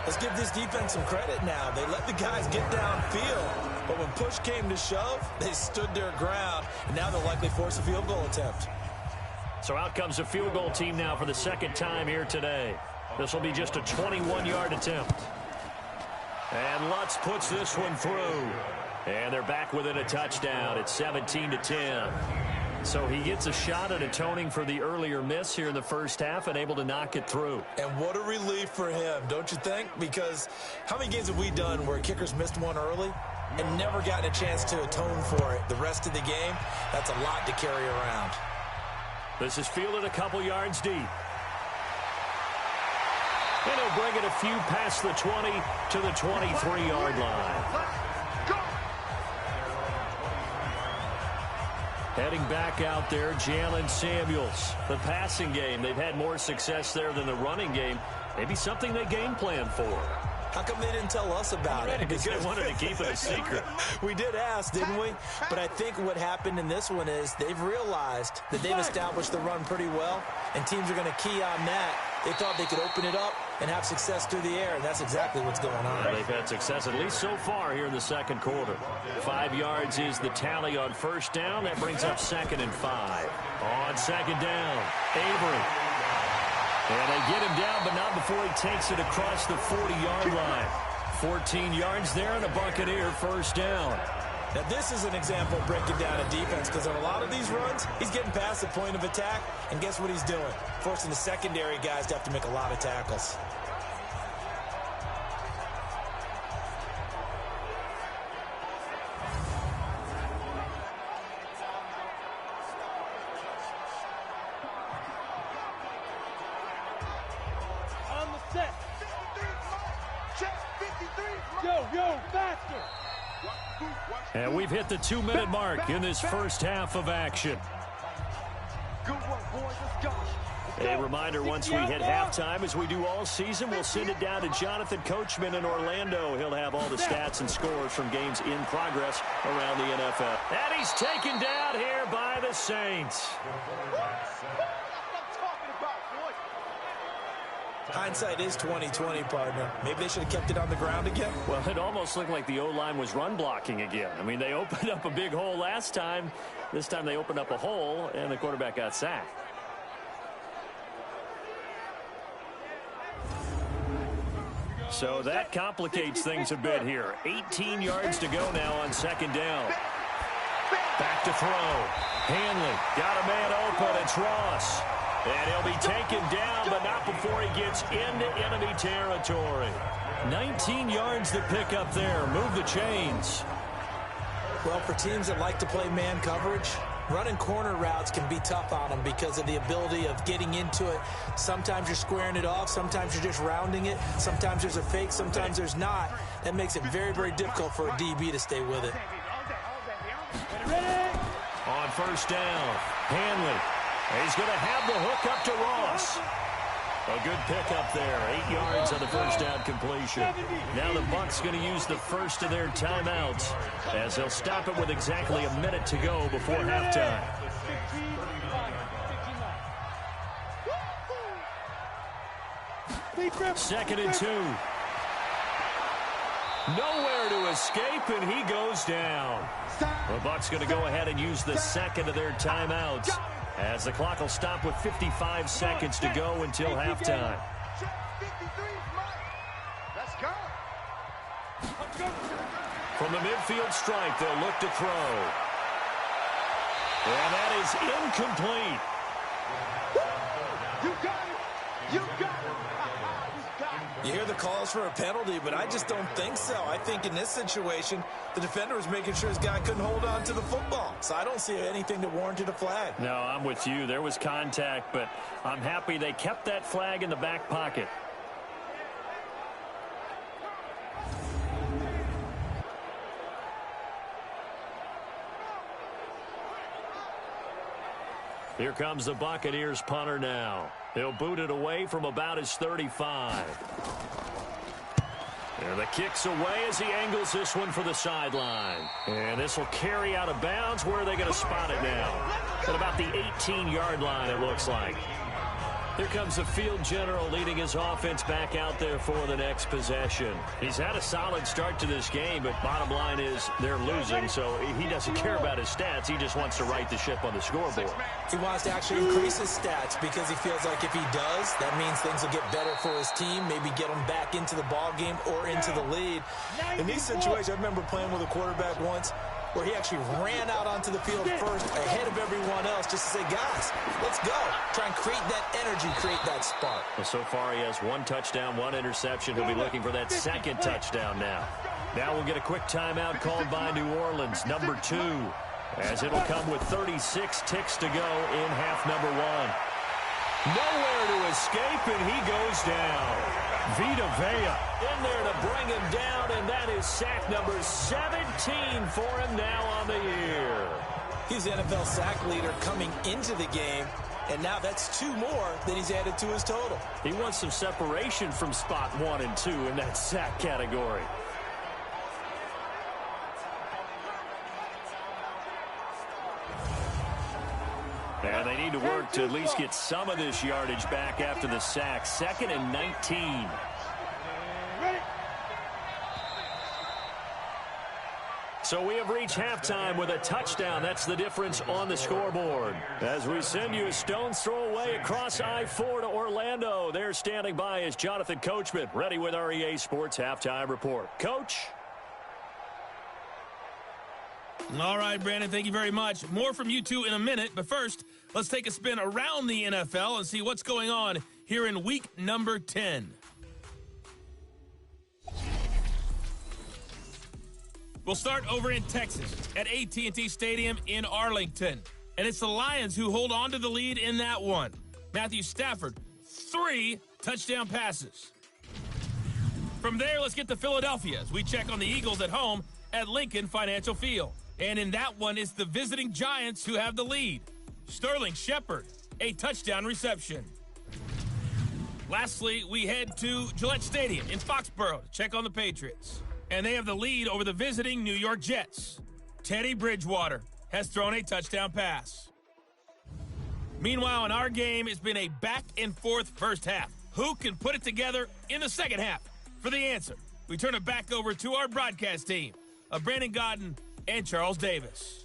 Let's give this defense some credit now. They let the guys get downfield, but when push came to shove, they stood their ground, and now they'll likely force a field goal attempt. So out comes a field goal team now for the second time here today. This will be just a 21-yard attempt. And Lutz puts this one through. And they're back within a touchdown. It's 17-10. So he gets a shot at atoning for the earlier miss here in the first half and able to knock it through. And what a relief for him, don't you think? Because how many games have we done where kickers missed one early and never gotten a chance to atone for it the rest of the game? That's a lot to carry around. This is fielded a couple yards deep. And he'll bring it a few past the 20 to the 23-yard line. Heading back out there, Jalen Samuels. The passing game, they've had more success there than the running game. Maybe something they game plan for. How come they didn't tell us about it? Because they wanted to keep it a secret. We did ask, didn't we? But I think what happened in this one is they've realized that they've established the run pretty well, and teams are going to key on that. They thought they could open it up and have success through the air, and that's exactly what's going on. Well, they've had success, at least so far, here in the second quarter. 5 yards is the tally on first down. That brings up 2nd and 5. On second down, Avery. And they get him down, but not before he takes it across the 40-yard line. 14 yards there, and a Buccaneer first down. Now, this is an example of breaking down a defense, because on a lot of these runs, he's getting past the point of attack, and guess what he's doing? Forcing the secondary guys to have to make a lot of tackles. On the set. 53 check 53. Yo, faster. And we've hit the 2-minute mark in this first half of action. Good work, boys. Let's go. A reminder, once we hit halftime, as we do all season, we'll send it down to Jonathan Coachman in Orlando. He'll have all the stats and scores from games in progress around the NFL. And he's taken down here by the Saints. Hindsight is 20/20, partner. Maybe they should have kept it on the ground again. Well, it almost looked like the O-line was run blocking again. I mean, they opened up a big hole last time. This time they opened up a hole, and the quarterback got sacked. So that complicates things a bit here. 18 yards to go now on second down. Back to throw. Hanley got a man open. It's Ross. And he'll be taken down, but not before he gets into enemy territory. 19 yards to pick up there. Move the chains. Well, for teams that like to play man coverage, running corner routes can be tough on them because of the ability of getting into it. Sometimes you're squaring it off. Sometimes you're just rounding it. Sometimes there's a fake. Sometimes there's not. That makes it very, very difficult for a DB to stay with it. On first down, Hanley. He's going to have the hook up to Ross. A good pickup there. 8 yards on the first down completion. Now the Bucs going to use the first of their timeouts as they'll stop it with exactly a minute to go before halftime. Second and 2. Nowhere to escape, and he goes down. The Bucs going to go ahead and use the second of their timeouts, as the clock will stop with 55 seconds to go until halftime. From the midfield stripe, they'll look to throw. And that is incomplete. You got it. You got it. You hear the calls for a penalty, but I just don't think so. I think in this situation, the defender was making sure his guy couldn't hold on to the football. So I don't see anything that warranted a flag. No, I'm with you. There was contact, but I'm happy they kept that flag in the back pocket. Here comes the Buccaneers punter now. He'll boot it away from about his 35. And the kick's away as he angles this one for the sideline. And this will carry out of bounds. Where are they going to spot it now? At about the 18-yard line, it looks like. Here comes the field general leading his offense back out there for the next possession. He's had a solid start to this game, but bottom line is they're losing, so he doesn't care about his stats. He just wants to right the ship on the scoreboard. He wants to actually increase his stats because he feels like if he does, that means things will get better for his team, maybe get him back into the ball game or into the lead. In these situations, I remember playing with a quarterback once where he actually ran out onto the field first ahead of everyone else just to say, guys, let's go. Try and create that energy, create that spark. Well, so far he has 1 touchdown, 1 interception. He'll be looking for that second touchdown now. Now we'll get a quick timeout called by New Orleans, number 2, as it'll come with 36 ticks to go in half number 1. Nowhere to escape, and he goes down. Vita Vea in there to bring him down, and that is sack number 17 for him now on the year. He's the NFL sack leader coming into the game, and now that's 2 more that he's added to his total. He wants some separation from spot 1 and 2 in that sack category. And they need to work to at least get some of this yardage back after the sack. 2nd and 19. So we have reached halftime with a touchdown. That's the difference on the scoreboard. As we send you a stone's throw away across I-4 to Orlando. There standing by is Jonathan Coachman, ready with our EA Sports Halftime Report. Coach? All right, Brandon, thank you very much. More from you two in a minute, but first, let's take a spin around the NFL and see what's going on here in week number 10. We'll start over in Texas at AT&T Stadium in Arlington, and it's the Lions who hold on to the lead in that one. Matthew Stafford, 3 touchdown passes. From there, let's get to Philadelphia as we check on the Eagles at home at Lincoln Financial Field. And in that one, it's the visiting Giants who have the lead. Sterling Shepard, a touchdown reception. Lastly, we head to Gillette Stadium in Foxborough to check on the Patriots. And they have the lead over the visiting New York Jets. Teddy Bridgewater has thrown a touchdown pass. Meanwhile, in our game, it's been a back-and-forth first half. Who can put it together in the second half? For the answer, we turn it back over to our broadcast team of Brandon Godden and Charles Davis.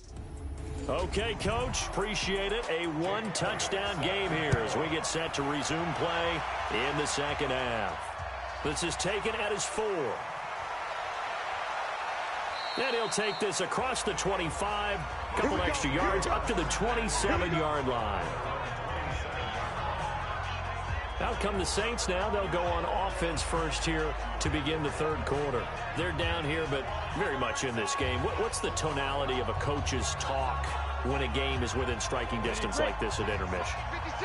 Okay, Coach, appreciate it. A 1-touchdown game here as we get set to resume play in the second half. This is taken at his 4. And he'll take this across the 25, a couple extra yards up to the 27-yard line. Out come the Saints now. They'll go on offense first here to begin the third quarter. They're down here, but very much in this game. What's the tonality of a coach's talk when a game is within striking distance like this at intermission?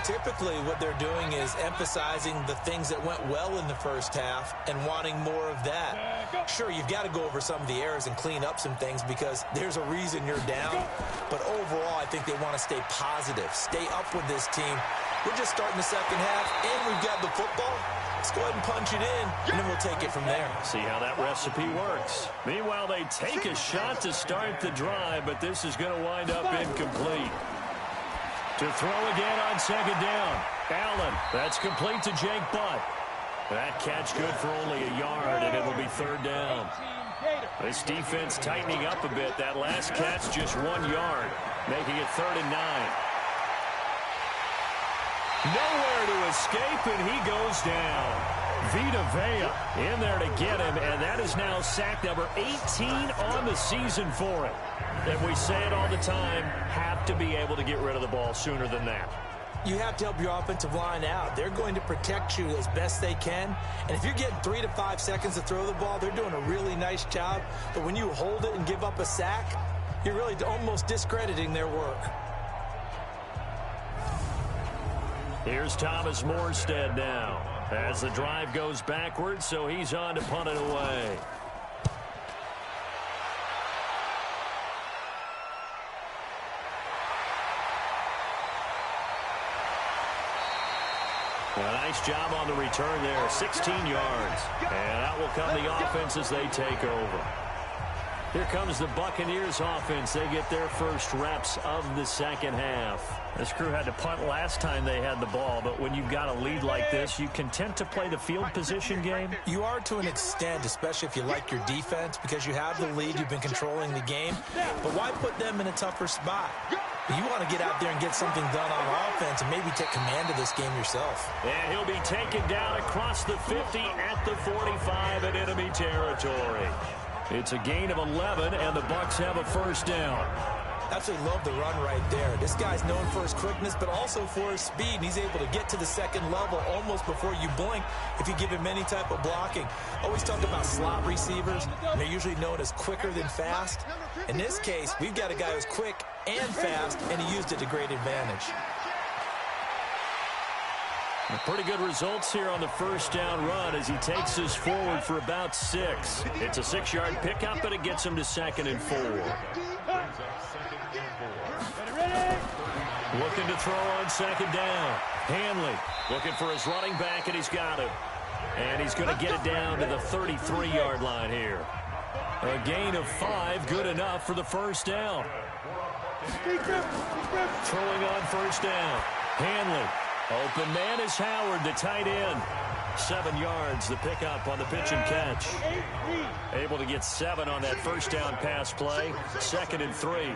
Typically, what they're doing is emphasizing the things that went well in the first half and wanting more of that. Sure, you've got to go over some of the errors and clean up some things because there's a reason you're down. But overall, I think they want to stay positive, stay up with this team. We're just starting the second half, and we've got the football. Let's go ahead and punch it in, and then we'll take it from there. See how that recipe works. Meanwhile, they take a shot to start the drive, but this is going to wind up incomplete. To throw again on second down. Allen, that's complete to Jake Butt. That catch good for only a yard, and it'll be third down. This defense tightening up a bit. That last catch just 1 yard, making it 3rd and 9. Nowhere to escape, and he goes down. Vita Vea in there to get him, and that is now sack number 18 on the season for him. And we say it all the time, have to be able to get rid of the ball sooner than that. You have to help your offensive line out. They're going to protect you as best they can. And if you're getting 3 to 5 seconds to throw the ball, they're doing a really nice job. But when you hold it and give up a sack, you're really almost discrediting their work. Here's Thomas Morstead now as the drive goes backwards, so he's on to punt it away. A nice job on the return there, 16 yards. And out will come the offense as they take over. Here comes the Buccaneers offense. They get their first reps of the second half. This crew had to punt last time they had the ball, but when you've got a lead like this, you content to play the field position game? You are to an extent, especially if you like your defense, because you have the lead, you've been controlling the game. But why put them in a tougher spot? You want to get out there and get something done on offense and maybe take command of this game yourself. And he'll be taken down across the 50 at the 45 in enemy territory. It's a gain of 11, and the Bucs have a first down. Absolutely love the run right there. This guy's known for his quickness, but also for his speed. And he's able to get to the second level almost before you blink if you give him any type of blocking. Always talk about slot receivers, and they're usually known as quicker than fast. In this case, we've got a guy who's quick and fast, and he used it to great advantage. Pretty good results here on the first down run as he takes us forward for about 6. It's a 6-yard pickup, and it gets him to 2nd and 4. Looking to throw on 2nd down. Hanley looking for his running back, and he's got it. And he's going to get it down to the 33-yard line here. A gain of 5, good enough for the first down. Throwing on first down. Hanley. Open man is Howard, the tight end. 7 yards, the pickup on the pitch and catch. Able to get 7 on that first down pass play. 2nd and 3.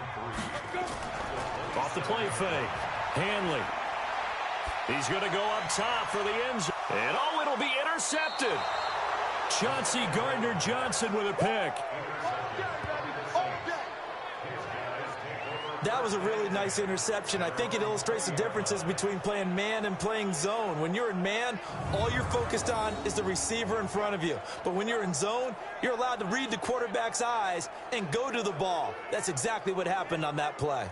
Off the play fake. Hanley. He's going to go up top for the end zone. And oh, it'll be intercepted. Chauncey Gardner-Johnson with a pick. That was a really nice interception. I think it illustrates the differences between playing man and playing zone. When you're in man, all you're focused on is the receiver in front of you. But when you're in zone, you're allowed to read the quarterback's eyes and go to the ball. That's exactly what happened on that play.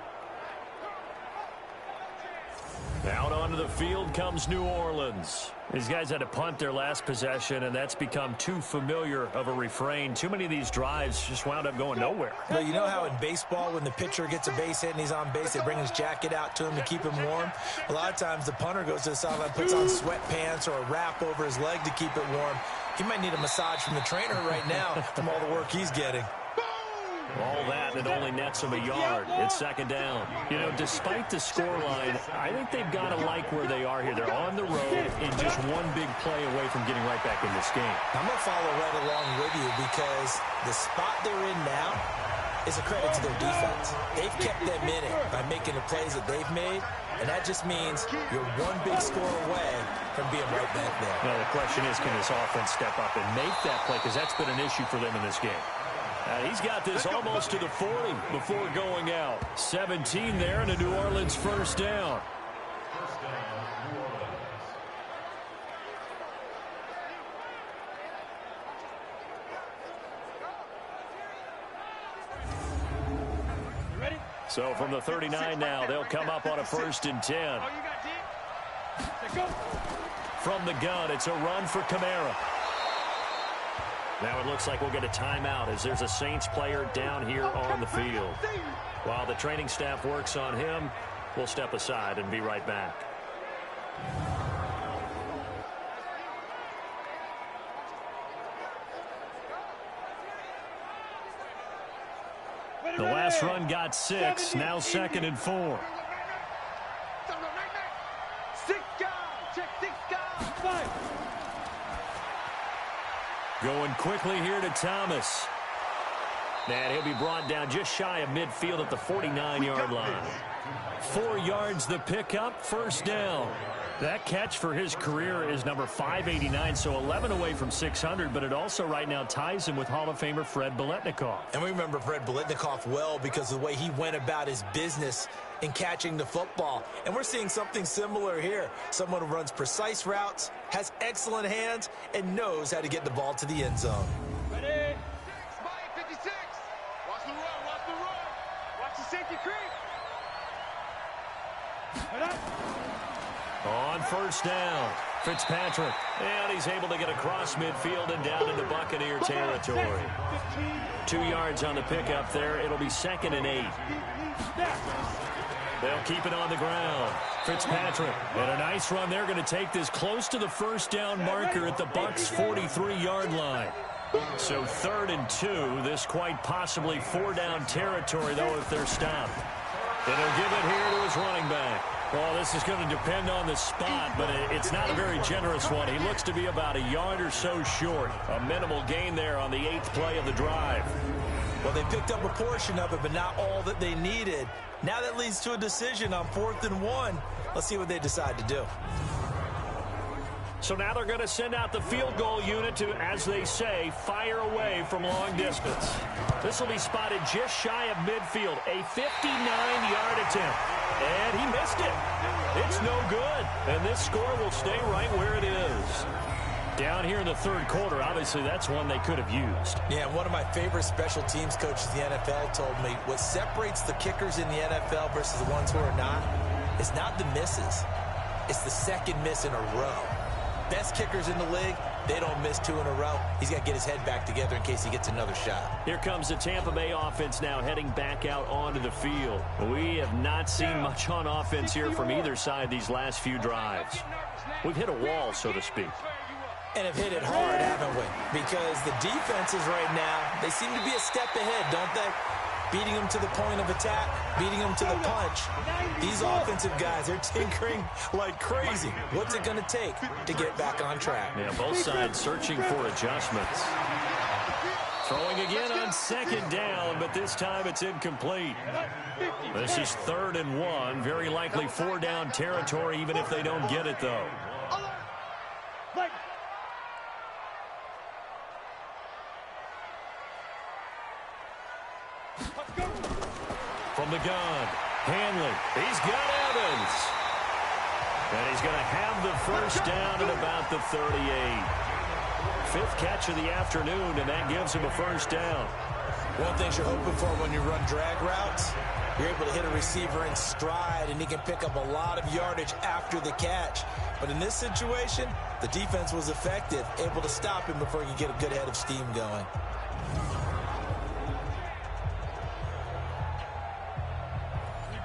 Out onto the field comes New Orleans. These guys had to punt their last possession, and that's become too familiar of a refrain. Too many of these drives just wound up going nowhere. Well, you know how in baseball, when the pitcher gets a base hit and he's on base, they bring his jacket out to him to keep him warm? A lot of times the punter goes to the sideline, puts on sweatpants or a wrap over his leg to keep it warm. He might need a massage from the trainer right now from all the work he's getting. All that, it only nets them a yard. It's 2nd down. You know, despite the scoreline, I think they've got to like where they are here. They're on the road in just one big play away from getting right back in this game. I'm going to follow right along with you because the spot they're in now is a credit to their defense. They've kept them in it by making the plays that they've made, and that just means you're one big score away from being right back there. Well, the question is, can this offense step up and make that play? Because that's been an issue for them in this game. He's got this almost to the 40 before going out. 17 there and a New Orleans first down. So from the 39 now, they'll come up on a 1st and 10. From the gun, it's a run for Kamara. Now it looks like we'll get a timeout as there's a Saints player down here on the field. While the training staff works on him, we'll step aside and be right back. The last run got 6, now 2nd and 4. Going quickly here to Thomas. And he'll be brought down just shy of midfield at the 49-yard line. 4 yards the pickup, first down. That catch for his career is number 589, so 11 away from 600, but it also right now ties him with Hall of Famer Fred Biletnikoff. And we remember Fred Biletnikoff well because of the way he went about his business in catching the football. And we're seeing something similar here. Someone who runs precise routes, has excellent hands, and knows how to get the ball to the end zone. Ready? Spy 56. Watch the run, watch the run. Watch the safety creep. On first down, Fitzpatrick. And he's able to get across midfield and down into Buccaneer territory. 2 yards on the pickup there. It'll be 2nd and 8. They'll keep it on the ground. Fitzpatrick, and a nice run. They're going to take this close to the first down marker at the Bucs' 43-yard line. So 3rd and 2. This quite possibly 4-down territory, though, if they're stopped. And he'll give it here to his running back. Well, this is going to depend on the spot, but it's not a very generous one. He looks to be about a yard or so short. A minimal gain there on the 8th play of the drive. Well, they picked up a portion of it, but not all that they needed. Now that leads to a decision on 4th and 1. Let's see what they decide to do. So now they're going to send out the field goal unit to, as they say, fire away from long distance. This will be spotted just shy of midfield. A 59-yard attempt. And he missed it. It's no good. And this score will stay right where it is. Down here in the 3rd quarter, obviously that's one they could have used. Yeah, one of my favorite special teams coaches in the NFL told me what separates the kickers in the NFL versus the ones who are not is not the misses. It's the second miss in a row. Best kickers in the league, they don't miss 2 in a row. He's got to get his head back together in case he gets another shot. Here comes the Tampa Bay offense now heading back out onto the field. We have not seen much on offense here from either side these last few drives. We've hit a wall, so to speak. And have hit it hard, haven't we? Because the defenses right now, they seem to be a step ahead, don't they? Beating them to the point of attack, beating them to the punch. These offensive guys, they're tinkering like crazy. What's it going to take to get back on track? Yeah, both sides searching for adjustments. Throwing again on 2nd down, but this time it's incomplete. This is 3rd and 1. Very likely 4-down territory, even if they don't get it, though. From the gun, Hanley. He's got Evans. And he's going to have the first down at about the 38. 5th catch of the afternoon, and that gives him a first down. One thing you're hoping for when you run drag routes, you're able to hit a receiver in stride, and he can pick up a lot of yardage after the catch. But in this situation, the defense was effective, able to stop him before he could get a good head of steam going.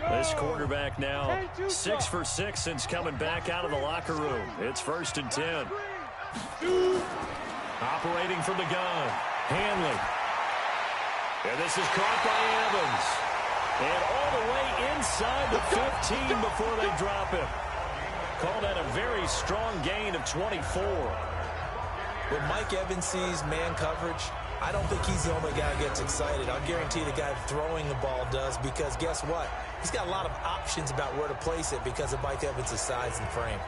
This quarterback now 6 for 6 since coming back out of the locker room. It's 1st and 10. Operating from the gun, Hanley. And this is caught by Evans. And all the way inside the 15 before they drop him. Call that a very strong gain of 24. When Mike Evans sees man coverage, I don't think he's the only guy who gets excited. I'll guarantee the guy throwing the ball does, because guess what? He's got a lot of options about where to place it because of Mike Evans' size and frame.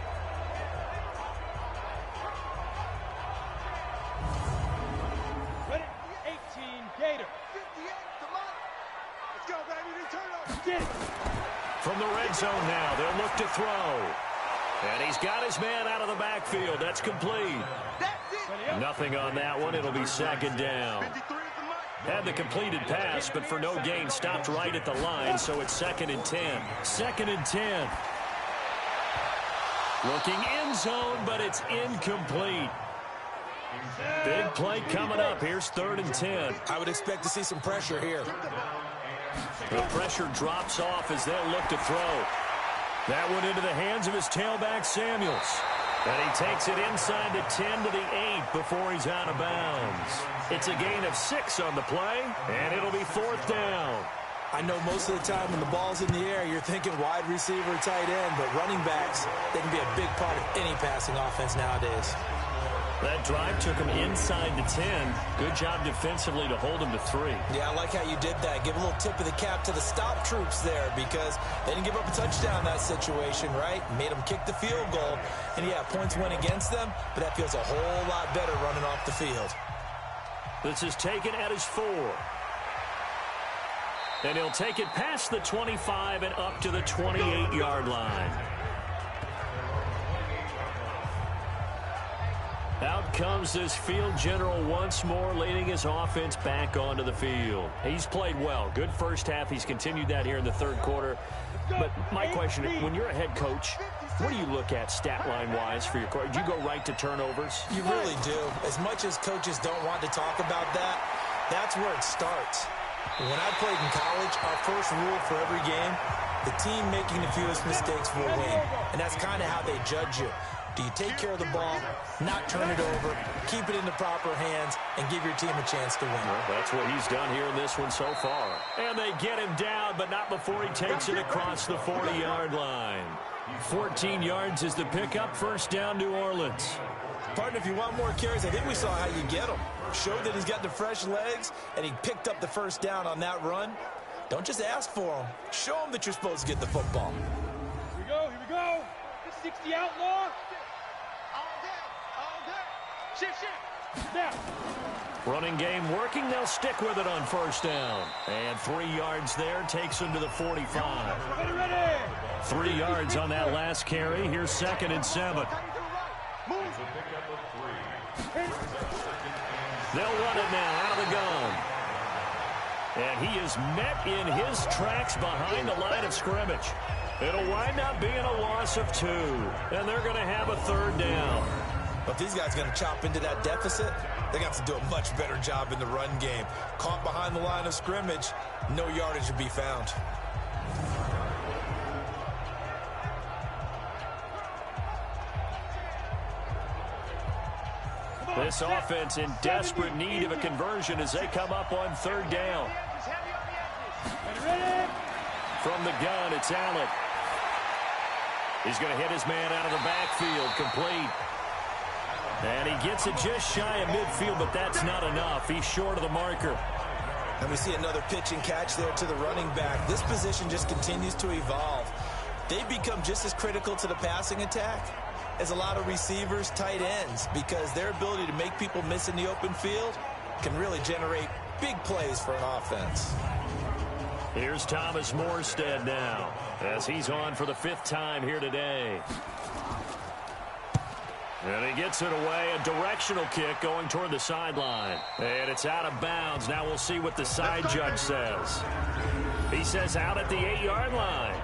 Ready? 18, Gator. 58, come on. Let's go, baby. Return up. Get it. From the red zone now, they'll look to throw. And he's got his man out of the backfield. That's complete. That's it. Nothing on that one. It'll be 2nd down. 53 is the mark. Had the completed pass, but for no gain, stopped right at the line, so it's 2nd and 10. 2nd and 10. Looking end zone, but it's incomplete. Big play coming up. Here's 3rd and 10. I would expect to see some pressure here. The pressure drops off as they'll look to throw. That one into the hands of his tailback, Samuels. And he takes it inside the 10 to the 8 before he's out of bounds. It's a gain of 6 on the play, and it'll be 4th down. I know most of the time when the ball's in the air, you're thinking wide receiver, tight end, but running backs, they can be a big part of any passing offense nowadays. That drive took him inside the 10. Good job defensively to hold him to 3. Yeah, I like how you did that. Give a little tip of the cap to the stop troops there, because they didn't give up a touchdown in that situation, right? Made them kick the field goal. And, yeah, points went against them, but that feels a whole lot better running off the field. This is taken at his 4. And he'll take it past the 25 and up to the 28-yard line. Out comes this field general once more, leading his offense back onto the field. He's played well. Good first half. He's continued that here in the 3rd quarter. But my question, when you're a head coach, what do you look at stat line-wise for your coach? Do you go right to turnovers? You really do. As much as coaches don't want to talk about that, that's where it starts. When I played in college, our first rule for every game, the team making the fewest mistakes will win. And that's kind of how they judge you. Do you take care of the ball, not turn it over, keep it in the proper hands, and give your team a chance to win? Well, that's what he's done here in this one so far. And they get him down, but not before he takes it across the 40-yard line. 14 yards is the pickup. First down, New Orleans. Partner, if you want more carries, I think we saw how you get them. Showed that he's got the fresh legs, and he picked up the first down on that run. Don't just ask for them. Show them that you're supposed to get the football. Here we go, here we go. 60 outlaw. All day. Shift. Now. Running game working. They'll stick with it on first down. And 3 yards there takes him to the 45. Ready. 3 yards on that last carry. Here's 2nd and 7. They'll run it now out of the gun. And he is met in his tracks behind the line of scrimmage. It'll wind up being a loss of 2. And they're going to have a 3rd down. But these guys are going to chop into that deficit. They got to do a much better job in the run game. Caught behind the line of scrimmage, no yardage to be found. This offense in desperate need of a conversion as they come up on 3rd down. From the gun, it's Allen. He's going to hit his man out of the backfield, complete. And he gets it just shy of midfield, but that's not enough. He's short of the marker. And we see another pitch and catch there to the running back. This position just continues to evolve. They become just as critical to the passing attack as a lot of receivers, tight ends, because their ability to make people miss in the open field can really generate big plays for an offense. Here's Thomas Morstead now as he's on for the 5th time here today. And he gets it away, a directional kick going toward the sideline. And it's out of bounds. Now we'll see what the side judge says. He says out at the 8-yard line.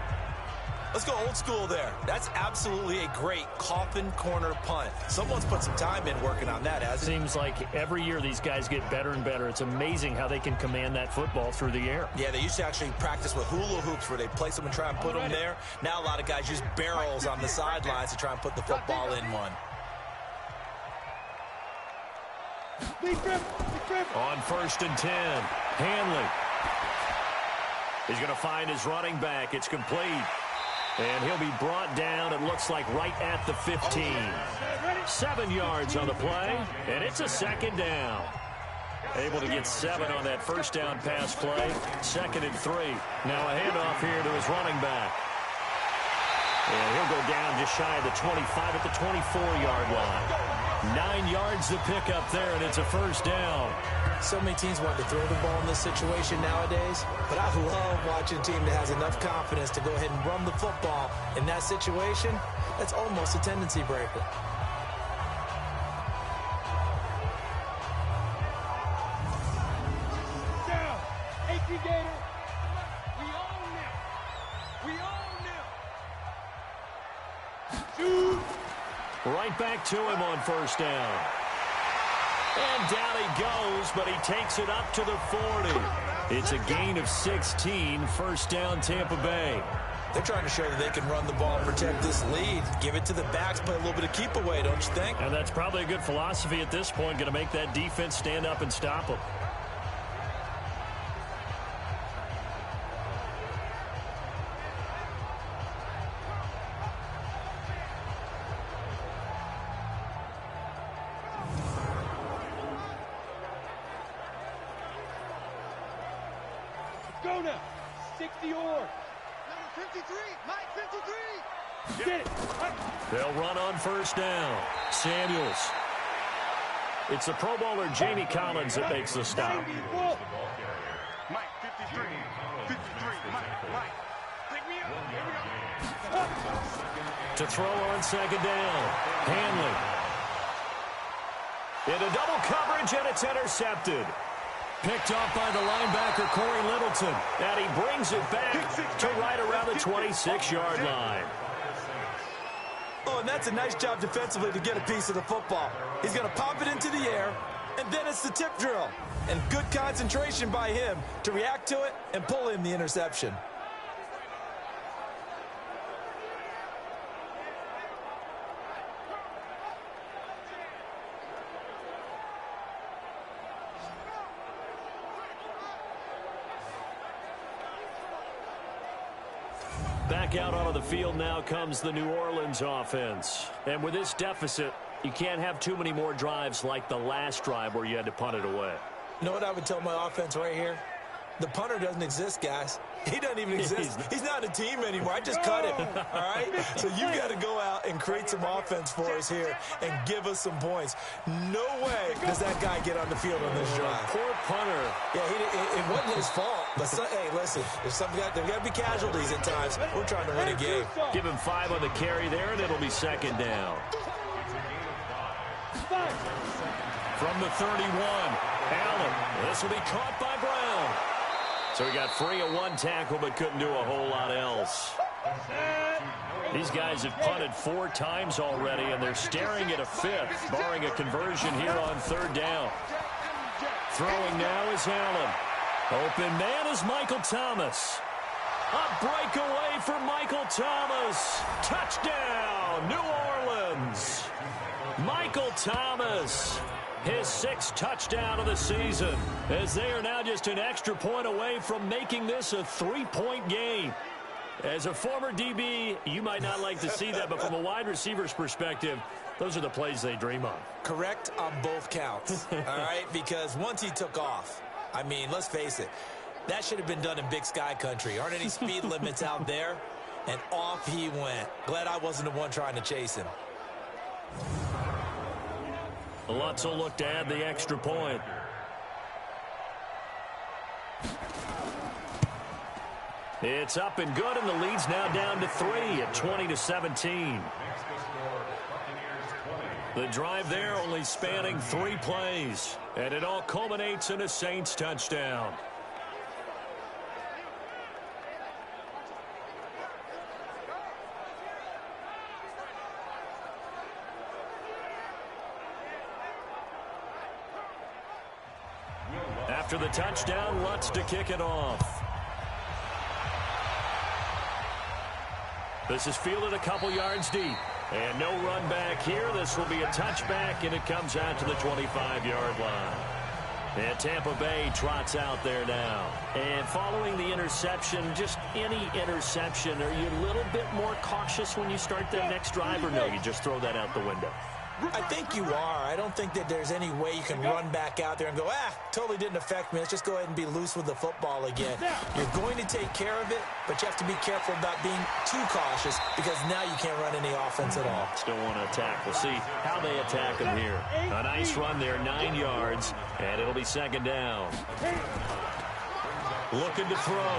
Let's go old school there. That's absolutely a great coffin corner punt. Someone's put some time in working on that, hasn't it? Seems like every year these guys get better and better. It's amazing how they can command that football through the air. Yeah, they used to actually practice with hula hoops where they place them and try and put them there. Now a lot of guys use barrels on the sidelines to try and put the football in one. On 1st and 10, Hanley. He's going to find his running back. It's complete. And he'll be brought down, it looks like, right at the 15. 7 yards on the play, and it's a 2nd down. Able to get 7 on that first down pass play. 2nd and 3. Now a handoff here to his running back. And he'll go down just shy of the 25 at the 24-yard line. 9 yards to pick up there, and it's a 1st down. So many teams want to throw the ball in this situation nowadays, but I love watching a team that has enough confidence to go ahead and run the football. In that situation, that's almost a tendency breaker. Down. 18 Gator. We own now. We own now. Shoot. Right back to him on 1st down. And down he goes, but he takes it up to the 40. It's a gain of 16, 1st down Tampa Bay. They're trying to show that they can run the ball and protect this lead. Give it to the backs, play a little bit of keep away, don't you think? And that's probably a good philosophy at this point, going to make that defense stand up and stop them. Go now. 60 or. Number 53. Mike 53. Get it. They'll run on 1st down. Samuels. It's the Pro Bowler Jamie Collins that makes the stop. Mike 53. 53. Mike. Pick me up. Here we go. To throw on 2nd down. Hanley. Into double coverage, and it's intercepted. Picked off by the linebacker, Corey Littleton. And he brings it back to right around the 26-yard line. Oh, and that's a nice job defensively to get a piece of the football. He's going to pop it into the air, and then it's the tip drill. And good concentration by him to react to it and pull in the interception. back out onto the field now comes the New Orleans offense. And with this deficit, you can't have too many more drives like the last drive where you had to punt it away. You know what I would tell my offense right here? The punter doesn't exist, guys. He doesn't even exist. He's not a team anymore. I just cut him, all right? So you got to go out and create some offense for us here and give us some points. No way does that guy get on the field on this drive. Poor punter. Yeah, it wasn't his fault. But, hey, listen, there's got to be casualties at times. We're trying to win a game. Give him 5 on the carry there, and it'll be second down. From the 31, Allen. This will be caught by Brown. So he got free of 1 tackle but couldn't do a whole lot else. These guys have punted 4 times already, and they're staring at a 5th, barring a conversion here on 3rd down. Throwing now is Allen. Open man is Michael Thomas. A breakaway for Michael Thomas. Touchdown, New Orleans. Michael Thomas. His 6th touchdown of the season, as they are now just an extra point away from making this a 3-point game. As a former DB, you might not like to see that, but from a wide receiver's perspective, those are the plays they dream of. Correct on both counts, all right? Because once he took off, I mean, let's face it, that should have been done in Big Sky country. Aren't any speed limits out there? And off he went. Glad I wasn't the one trying to chase him. Lutz will look to add the extra point. It's up and good, and the lead's now down to 3 at 20-17. The drive there only spanning 3 plays, and it all culminates in a Saints touchdown. After the touchdown, Lutz to kick it off. This is fielded a couple yards deep. And no run back here. This will be a touchback, and it comes out to the 25-yard line. And Tampa Bay trots out there now. And following the interception, just any interception, are you a little bit more cautious when you start the next drive, or no, you just throw that out the window? I think you are. I don't think that there's any way you can run back out there and go, totally didn't affect me. Let's just go ahead and be loose with the football again. You're going to take care of it, but you have to be careful about being too cautious because now you can't run any offense at all. Still want to attack. We'll see how they attack him here. A nice run there, 9 yards, and it'll be second down. Looking to throw.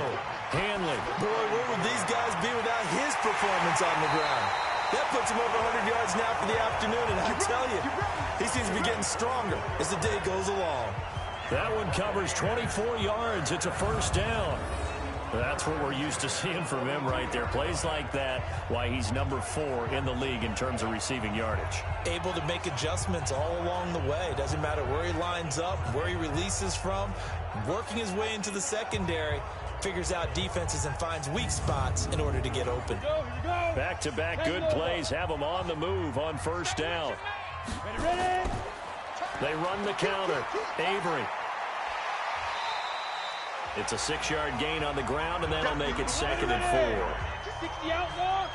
Hanley. Boy, where would these guys be without his performance on the ground? That puts him over 100 yards now for the afternoon, and I tell you, he seems to be getting stronger as the day goes along. That one covers 24 yards. It's a first down. That's what we're used to seeing from him right there. Plays like that, why he's number 4 in the league in terms of receiving yardage. Able to make adjustments all along the way. Doesn't matter where he lines up, where he releases from. Working his way into the secondary. Figures out defenses and finds weak spots in order to get open. Back-to-back good plays have them on the move on first down. They run the counter. Avery. It's a 6-yard gain on the ground, and that'll make it second and 4. 60 outlaw.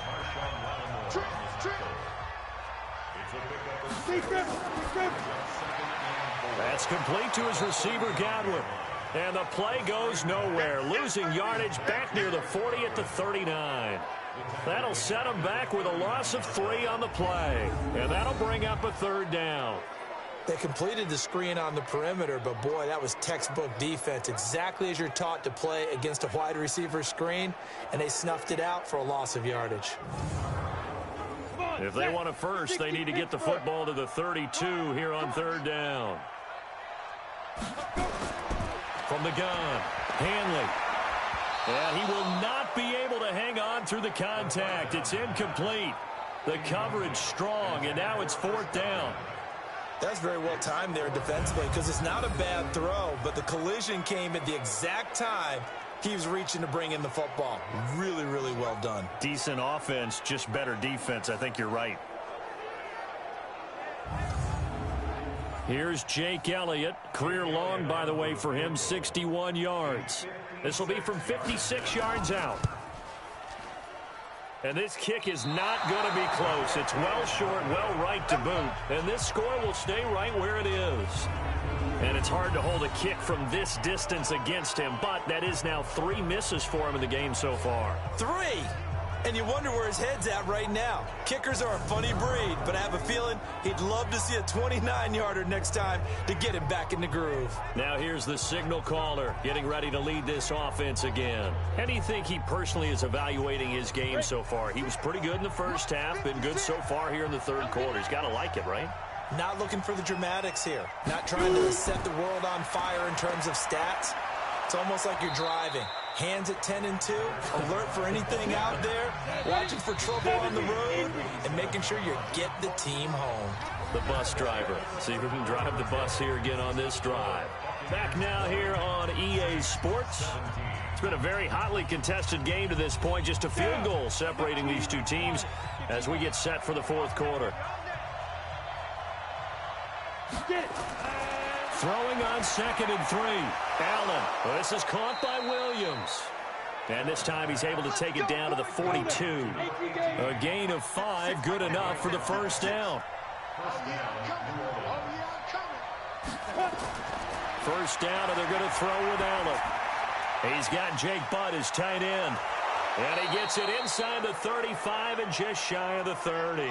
That's complete to his receiver, Godwin. And the play goes nowhere. Losing yardage back near the 40 at the 39. That'll set him back with a loss of 3 on the play. And that'll bring up a third down. They completed the screen on the perimeter, but boy, that was textbook defense. Exactly as you're taught to play against a wide receiver screen, and they snuffed it out for a loss of yardage. If they want a first, they need to get the football to the 32 here on third down. From the gun, Hanley. And he will not be able to hang on through the contact. It's incomplete. The coverage strong, and now it's 4th down. That's very well timed there defensively because it's not a bad throw, but the collision came at the exact time he was reaching to bring in the football. Really, really well done. Decent offense, just better defense. I think you're right. Here's Jake Elliott. Career long, by the way, for him, 61 yards. This will be from 56 yards out. And this kick is not going to be close. It's well short, well right to boot. And this score will stay right where it is. And it's hard to hold a kick from this distance against him, but that is now 3 misses for him in the game so far. 3! And you wonder where his head's at right now. Kickers are a funny breed, but I have a feeling he'd love to see a 29-yarder next time to get him back in the groove. Now here's the signal caller getting ready to lead this offense again. How do you think he personally is evaluating his game so far? He was pretty good in the first half, been good so far here in the third quarter. He's got to like it, right? Not looking for the dramatics here. Not trying to set the world on fire in terms of stats. It's almost like you're driving. Hands at 10 and 2, alert for anything out there, watching for trouble on the road, and making sure you get the team home. The bus driver. See who can drive the bus here again on this drive. Back now here on EA Sports. It's been a very hotly contested game to this point. Just a field goal separating these two teams as we get set for the fourth quarter. Throwing on 2nd and 3. Allen. Well, this is caught by Williams. And this time he's able to take it down to the 42. A gain of 5, good enough for the first down. First down, and they're going to throw with Allen. He's got Jake Butt, his tight end. And he gets it inside the 35 and just shy of the 30.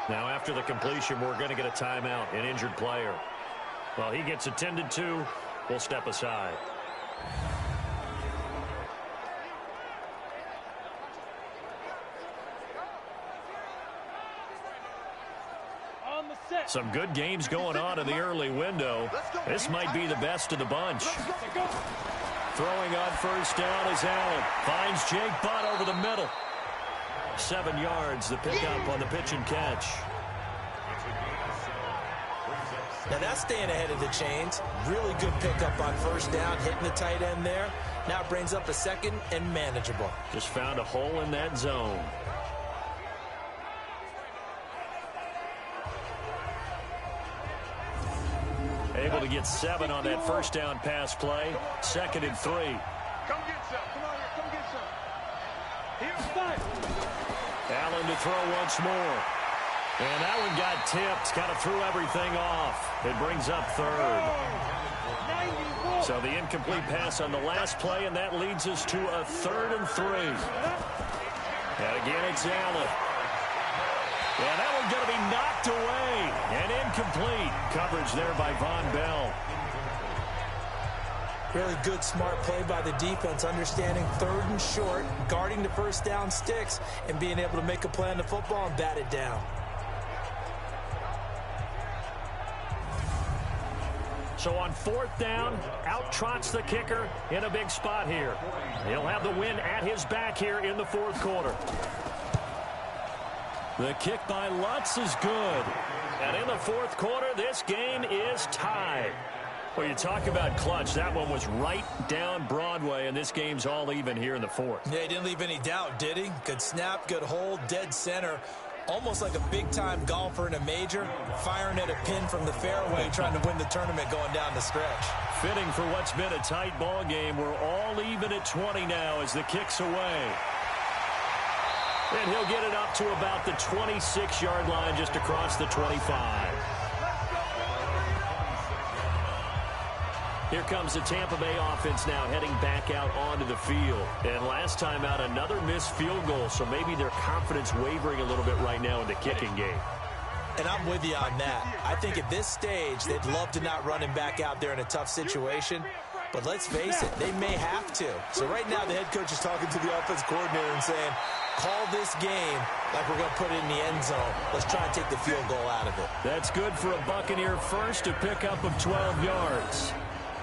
Now after the completion, we're going to get a timeout, an injured player. Well, he gets attended to. We'll step aside. Some good games going on in the early window. This might be the best of the bunch. Throwing on first down is Allen. Finds Jake Butt over the middle. 7 yards, the pickup on the pitch and catch. Now that's staying ahead of the chains. Really good pickup on first down, hitting the tight end there. Now it brings up a 2nd and manageable. Just found a hole in that zone. Able to get 7 on that first down pass play. 2nd and 3. Come get some. Come on here. Come get some. Here's 5. Allen to throw once more. And that one got tipped. Kind of threw everything off. It brings up 3rd. So the incomplete pass on the last play, and that leads us to a 3rd and 3. And again, it's Allen. And that one's going to be knocked away. And incomplete. Coverage there by Von Bell. Really good, smart play by the defense, understanding 3rd and short, guarding the first down sticks, and being able to make a play on the football and bat it down. So on 4th down, out trots the kicker in a big spot here. He'll have the win at his back here in the fourth quarter. The kick by Lutz is good. And in the fourth quarter, this game is tied. Well, you talk about clutch. That one was right down Broadway, and this game's all even here in the fourth. Yeah, he didn't leave any doubt, did he? Good snap, good hold, dead center. Almost like a big-time golfer in a major, firing at a pin from the fairway, trying to win the tournament going down the stretch. Fitting for what's been a tight ball game. We're all even at 20 now as the kick's away. And he'll get it up to about the 26-yard line, just across the 25. Here comes the Tampa Bay offense now heading back out onto the field. And last time out, another missed field goal, so maybe their confidence wavering a little bit right now in the kicking game. And I'm with you on that. I think at this stage, they'd love to not run him back out there in a tough situation. But let's face it, they may have to. So right now, the head coach is talking to the offense coordinator and saying, call this game like we're going to put it in the end zone. Let's try and take the field goal out of it. That's good for a Buccaneer first, a pickup of 12 yards.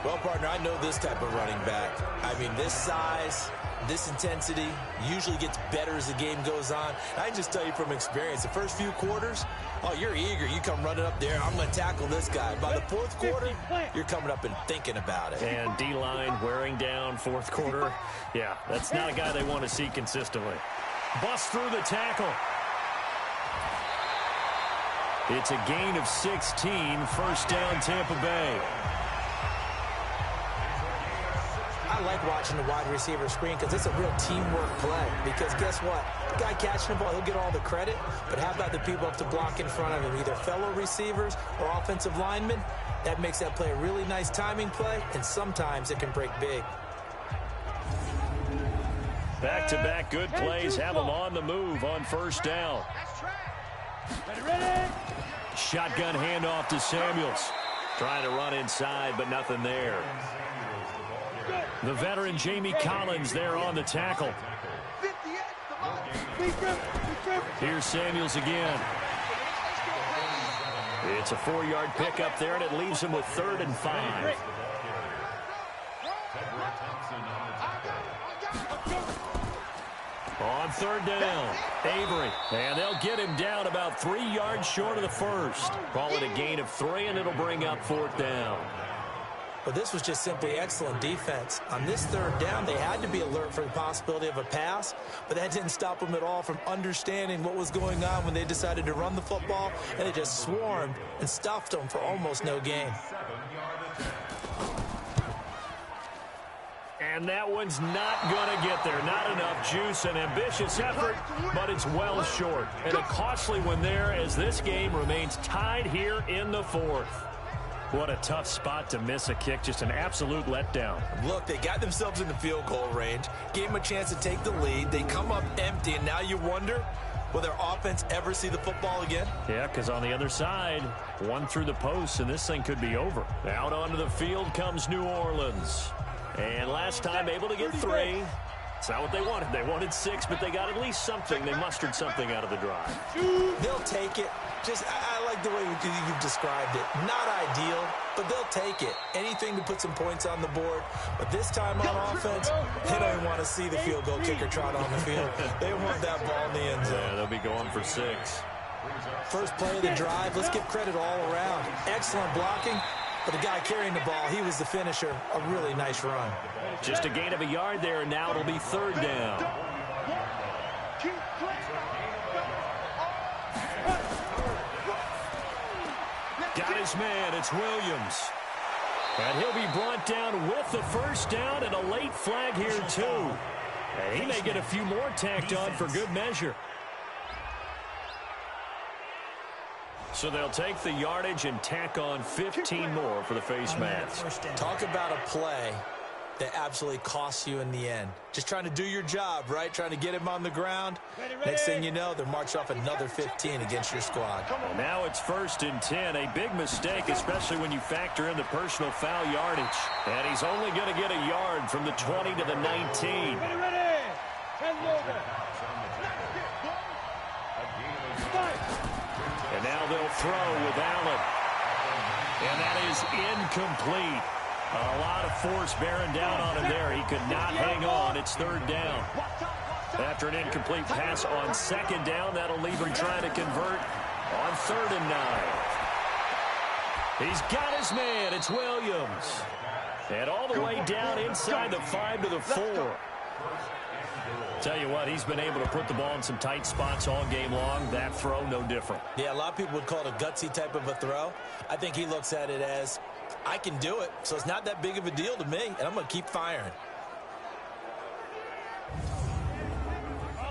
Well, partner, I know this type of running back. I mean, this size, this intensity usually gets better as the game goes on. I can just tell you from experience, the first few quarters, oh, you're eager. You come running up there, I'm going to tackle this guy. By the fourth quarter, you're coming up and thinking about it. And D-line wearing down fourth quarter. Yeah, that's not a guy they want to see consistently. Bust through the tackle. It's a gain of 16, first down Tampa Bay. I like watching the wide receiver screen because it's a real teamwork play. Because guess what? The guy catching the ball, he'll get all the credit, but how about the people up to block in front of him, either fellow receivers or offensive linemen? That makes that play a really nice timing play, and sometimes it can break big. Back-to-back good plays have them on the move on first down. Shotgun handoff to Samuels. Trying to run inside, but nothing there. The veteran Jamie Collins there on the tackle. Here's Samuels again. It's a 4-yard pickup there, and it leaves him with 3rd and 5. On 3rd down, Avery. And they'll get him down about 3 yards short of the first. Call it a gain of 3, and it'll bring up 4th down. But this was just simply excellent defense. On this 3rd down, they had to be alert for the possibility of a pass, but that didn't stop them at all from understanding what was going on when they decided to run the football, and they just swarmed and stuffed them for almost no gain. And that one's not going to get there. Not enough juice. An ambitious effort, but it's well short. And a costly one there as this game remains tied here in the 4th. What a tough spot to miss a kick. Just an absolute letdown. Look, they got themselves in the field goal range, gave them a chance to take the lead. They come up empty, and now you wonder, will their offense ever see the football again? Yeah, because on the other side, one through the post, and this thing could be over. Out onto the field comes New Orleans. And last time able to get 3. It's not what they wanted. They wanted 6, but they got at least something. They mustered something out of the drive. They'll take it. I like the way you've described it. Not ideal, but they'll take it. Anything to put some points on the board. But this time on offense, they don't even want to see the field goal kicker trot on the field. They want that ball in the end zone. Yeah, they'll be going for 6. First play of the drive, let's give credit all around. Excellent blocking. But the guy carrying the ball, he was the finisher. A really nice run. Just a gain of a yard there, and now it'll be 3rd down. Got his man. It's Williams. And he'll be brought down with the first down and a late flag here, too. And he may get a few more tacked on for good measure. So they'll take the yardage and tack on 15 more for the face mask. Talk about a play that absolutely costs you in the end. Just trying to do your job, right? Trying to get him on the ground. Next thing you know, they're marching off another 15 against your squad. And now it's 1st and 10. A big mistake, especially when you factor in the personal foul yardage. And he's only going to get a yard from the 20 to the 19. And now they'll throw with Allen. And that is incomplete. A lot of force bearing down on him there. He could not hang on. It's 3rd down. After an incomplete pass on 2nd down, that'll leave him trying to convert on 3rd and 9. He's got his man. It's Williams. And all the way down inside the 5 to the 4. Tell you what, he's been able to put the ball in some tight spots all game long. That throw, no different. Yeah, a lot of people would call it a gutsy type of a throw. I think he looks at it as, I can do it, so it's not that big of a deal to me, and I'm going to keep firing.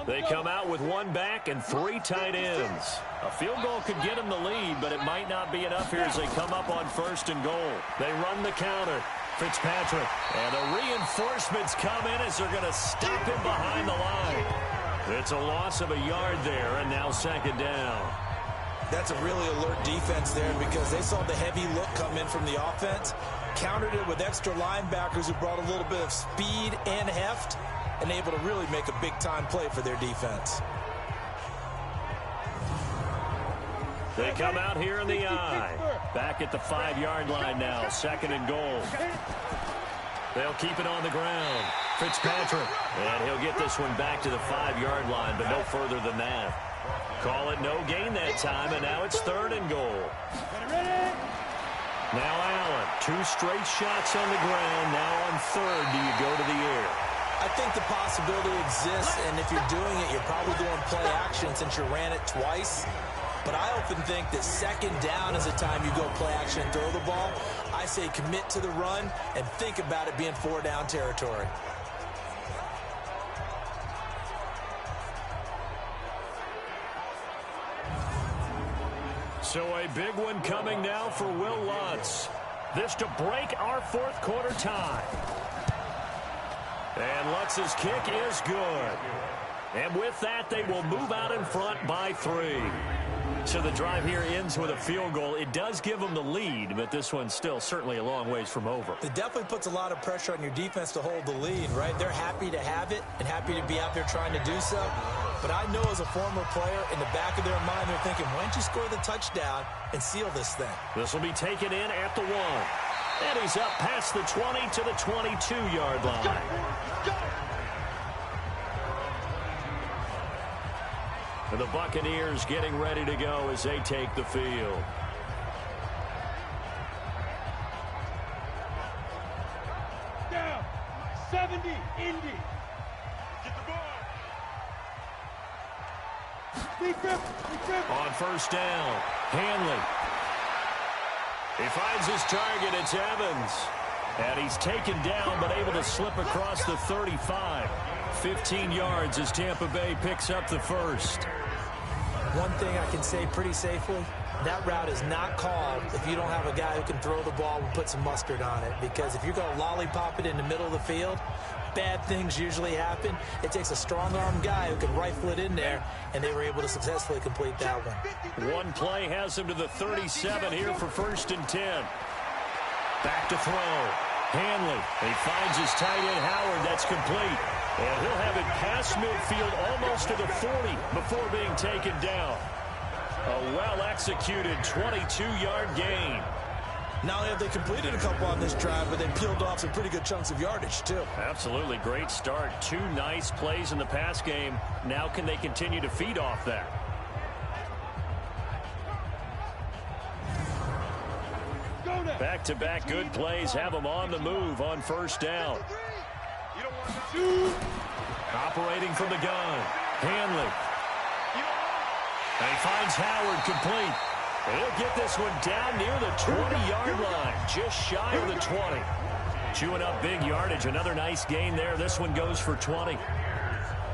They come out with 1 back and 3 tight ends. A field goal could get them the lead, but it might not be enough here as they come up on 1st and goal. They run the counter. Fitzpatrick. And the reinforcements come in as they're going to stop him behind the line. It's a loss of a yard there, and now 2nd down. That's a really alert defense there because they saw the heavy look come in from the offense, countered it with extra linebackers who brought a little bit of speed and heft, and able to really make a big-time play for their defense. They come out here in the eye. Back at the 5-yard line now, 2nd and goal. They'll keep it on the ground. Fitzpatrick. And he'll get this one back to the 5-yard line, but no further than that. Call it no gain that time, and now it's 3rd and goal. Now Allen. 2 straight shots on the ground. Now on 3rd, do you go to the air? I think the possibility exists, and if you're doing it, you're probably doing play action since you ran it twice. But I often think that 2nd down is the time you go play action and throw the ball. I say commit to the run and think about it being 4-down territory. So a big one coming now for Will Lutz. This to break our fourth quarter tie. And Lutz's kick is good. And with that, they will move out in front by 3. So the drive here ends with a field goal. It does give them the lead, but this one's still certainly a long ways from over. It definitely puts a lot of pressure on your defense to hold the lead, right? They're happy to have it and happy to be out there trying to do so. But I know as a former player, in the back of their mind, they're thinking, why don't you score the touchdown and seal this thing? This will be taken in at the 1. And he's up past the 20 to the 22-yard line. And the Buccaneers getting ready to go as they take the field. Down. 70, Indy. Get the ball. On first down, Hanley. He finds his target. It's Evans. And he's taken down but able to slip across the 35. 15 yards as Tampa Bay picks up the first. One thing I can say pretty safely, that route is not called if you don't have a guy who can throw the ball and put some mustard on it. Because if you're going to lollipop it in the middle of the field, bad things usually happen. It takes a strong-arm guy who can rifle it in there, and they were able to successfully complete that one. One play has him to the 37 here for 1st and 10. Back to throw. Hanley. He finds his tight end, Howard. That's complete. And he'll have it past midfield almost to the 40 before being taken down. A well-executed 22-yard gain. Not only have they completed a couple on this drive, but they peeled off some pretty good chunks of yardage, too. Absolutely. Great start. 2 nice plays in the pass game. Now can they continue to feed off that? Back-to-back good plays have them on the move on first down. Operating from the gun. Hanley. And he finds Howard complete. And he'll get this one down near the 20-yard line, just shy of the 20. Chewing up big yardage. Another nice gain there. This one goes for 20.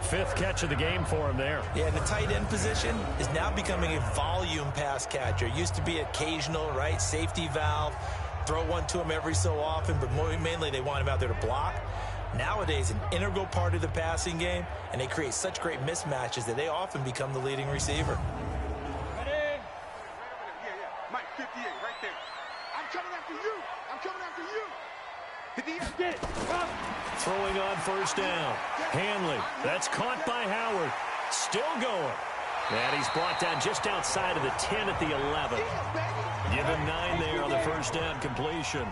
5th catch of the game for him there. Yeah, the tight end position is now becoming a volume pass catcher. It used to be occasional, right? Safety valve. Throw one to him every so often, but mainly they want him out there to block. Nowadays, an integral part of the passing game, and they create such great mismatches that they often become the leading receiver. Ready? Mike, 58, right there. I'm coming after you. I'm coming after you. Get it. Up. Throwing on first down. Hanley. That's caught by Howard. Still going. And he's brought down just outside of the 10 at the 11. Give him 9 there on the first down completion.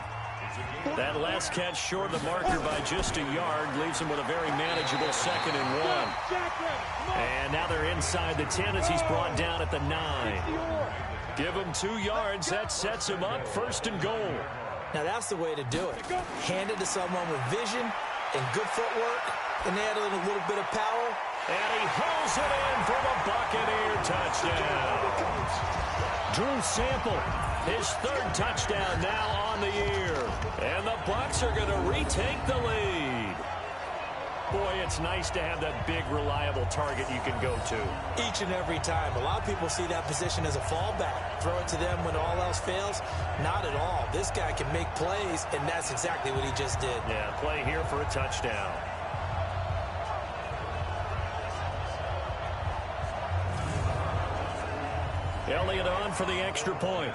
That last catch short of the marker by just a yard leaves him with a very manageable 2nd and 1. And now they're inside the 10 as he's brought down at the 9. Give him 2 yards. That sets him up 1st and goal. Now that's the way to do it. Hand it to someone with vision and good footwork, and add in a little bit of power. And he hauls it in for the Buccaneer touchdown. Drew Sample, his 3rd touchdown now on the year. And the Bucs are going to retake the lead. Boy, it's nice to have that big, reliable target you can go to. Each and every time. A lot of people see that position as a fallback. Throw it to them when all else fails. Not at all. This guy can make plays, and that's exactly what he just did. Yeah, play here for a touchdown. Elliott on for the extra point.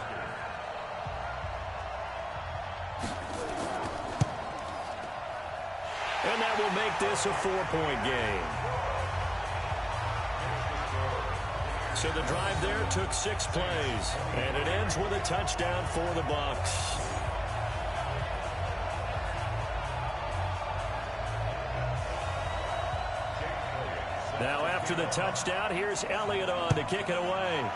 And that will make this a 4-point game. So the drive there took 6 plays, and it ends with a touchdown for the Bucs. Now after the touchdown, here's Elliott on to kick it away.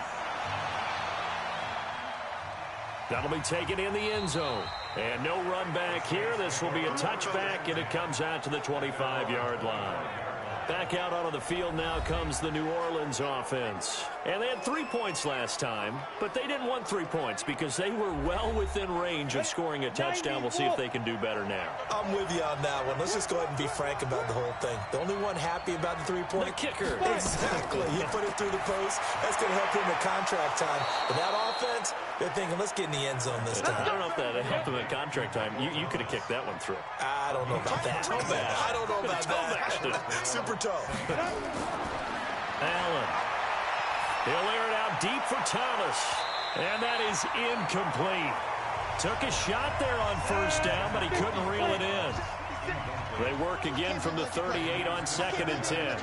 That'll be taken in the end zone. And no run back here. This will be a touchback, and it comes out to the 25-yard line. Back out onto the field now comes the New Orleans offense. And they had 3 points last time, but they didn't want 3 points because they were well within range of scoring a touchdown. We'll see if they can do better now. I'm with you on that one. Let's just go ahead and be frank about the whole thing. The only one happy about the three-point? The kicker. Exactly. You put it through the post. That's going to help him at contract time. But that offense, they're thinking, let's get in the end zone this time. I don't know if that helped him at contract time. You could have kicked that one through. I don't know about that. I don't know about that. Super toe. Allen. He'll air it out deep for Thomas. And that is incomplete. Took a shot there on first down, but he couldn't reel it in. They work again from the 38 on 2nd and 10.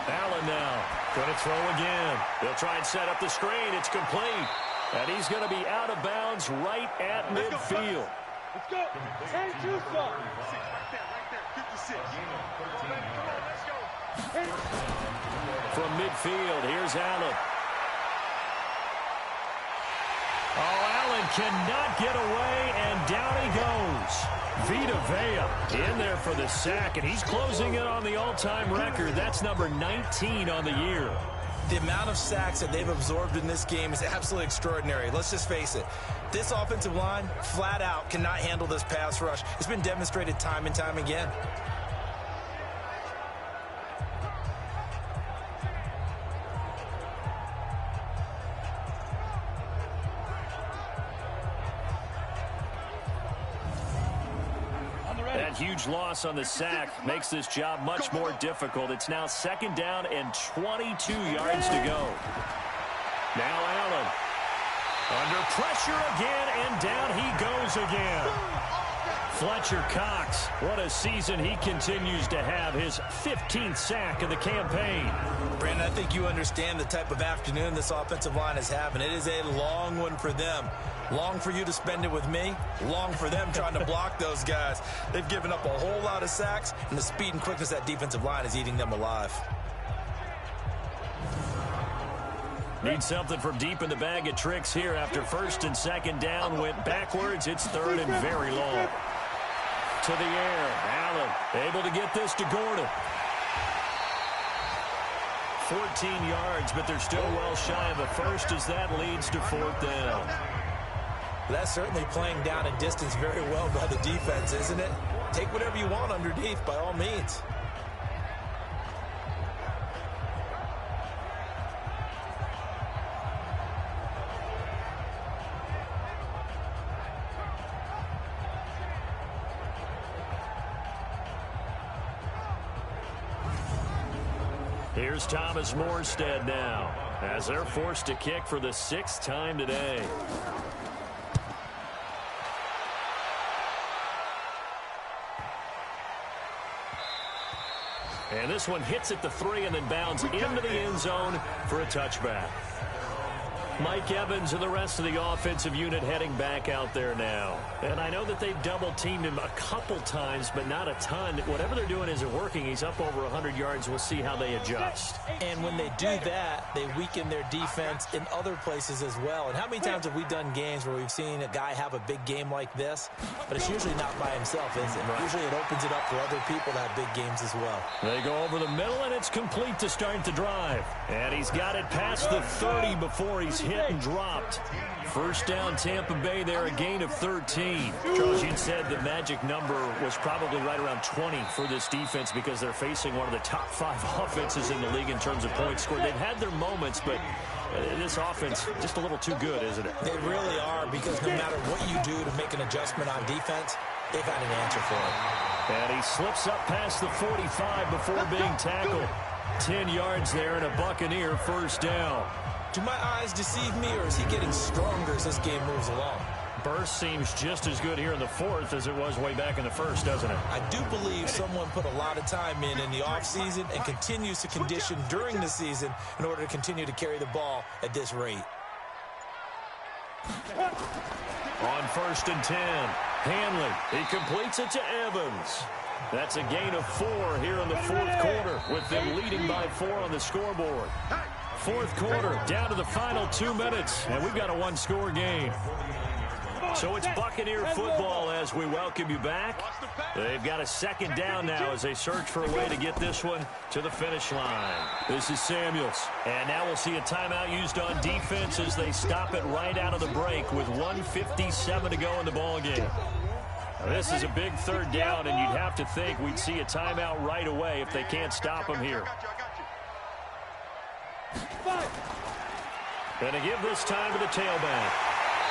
Allen now. Going to throw again. They'll try and set up the screen. It's complete. And he's going to be out of bounds right at midfield. Let's go. And two some. Right there. 56. From midfield, here's Allen. Oh, Allen cannot get away, and down he goes. Vita Vea in there for the sack, and he's closing in on the all-time record. That's number 19 on the year. The amount of sacks that they've absorbed in this game is absolutely extraordinary. Let's just face it. This offensive line, flat out, cannot handle this pass rush. It's been demonstrated time and time again. That huge loss on the sack makes this job much more difficult. It's now 2nd down and 22 yards to go. Now Allen. Under pressure again, and down he goes again. Fletcher Cox, what a season he continues to have. His 15th sack of the campaign. Brandon, I think you understand the type of afternoon this offensive line is having. It is a long one for them. Long for you to spend it with me. Long for them trying to block those guys. They've given up a whole lot of sacks, and the speed and quickness of that defensive line is eating them alive. Need something from deep in the bag of tricks here after 1st and 2nd down. Went backwards. It's 3rd and very long. To the air. Allen able to get this to Gordon. 14 yards, but they're still well shy of a first as that leads to 4th down. That's certainly playing down a distance very well by the defense, isn't it? Take whatever you want underneath by all means. Here's Thomas Morstead now as they're forced to kick for the 6th time today. And this one hits at the 3 and then bounds into the end zone for a touchback. Mike Evans and the rest of the offensive unit heading back out there now. And I know that they've double-teamed him a couple times, but not a ton. Whatever they're doing isn't working. He's up over 100 yards. We'll see how they adjust. And when they do that, they weaken their defense in other places as well. And how many times have we done games where we've seen a guy have a big game like this? But it's usually not by himself, is it? Right. Usually it opens it up for other people to have big games as well. They go over the middle, and it's complete to start the drive. And he's got it past the 30 before he's hit and dropped. 1st down Tampa Bay there, a gain of 13. Charles, you'd said the magic number was probably right around 20 for this defense because they're facing one of the top 5 offenses in the league in terms of points scored. They've had their moments, but this offense just a little too good, isn't it? They really are, because no matter what you do to make an adjustment on defense, they've got an answer for it. And he slips up past the 45 before being tackled. 10 yards there and a Buccaneer 1st down. Do my eyes deceive me, or is he getting stronger as this game moves along? Burst seems just as good here in the 4th as it was way back in the 1st, doesn't it? I do believe someone put a lot of time in the offseason and continues to condition during the season in order to continue to carry the ball at this rate. On 1st and 10, Hanley, he completes it to Evans. That's a gain of 4 here in the 4th quarter, with them leading by 4 on the scoreboard. 4th quarter, down to the final 2 minutes, and we've got a 1-score game. So it's Buccaneer football as we welcome you back. They've got a second down now as they search for a way to get this one to the finish line. This is Samuels. And now we'll see a timeout used on defense as they stop it right out of the break with 1:57 to go in the ballgame. This is a big third down, and you'd have to think we'd see a timeout right away if they can't stop him here. Going to give this time to the tailback.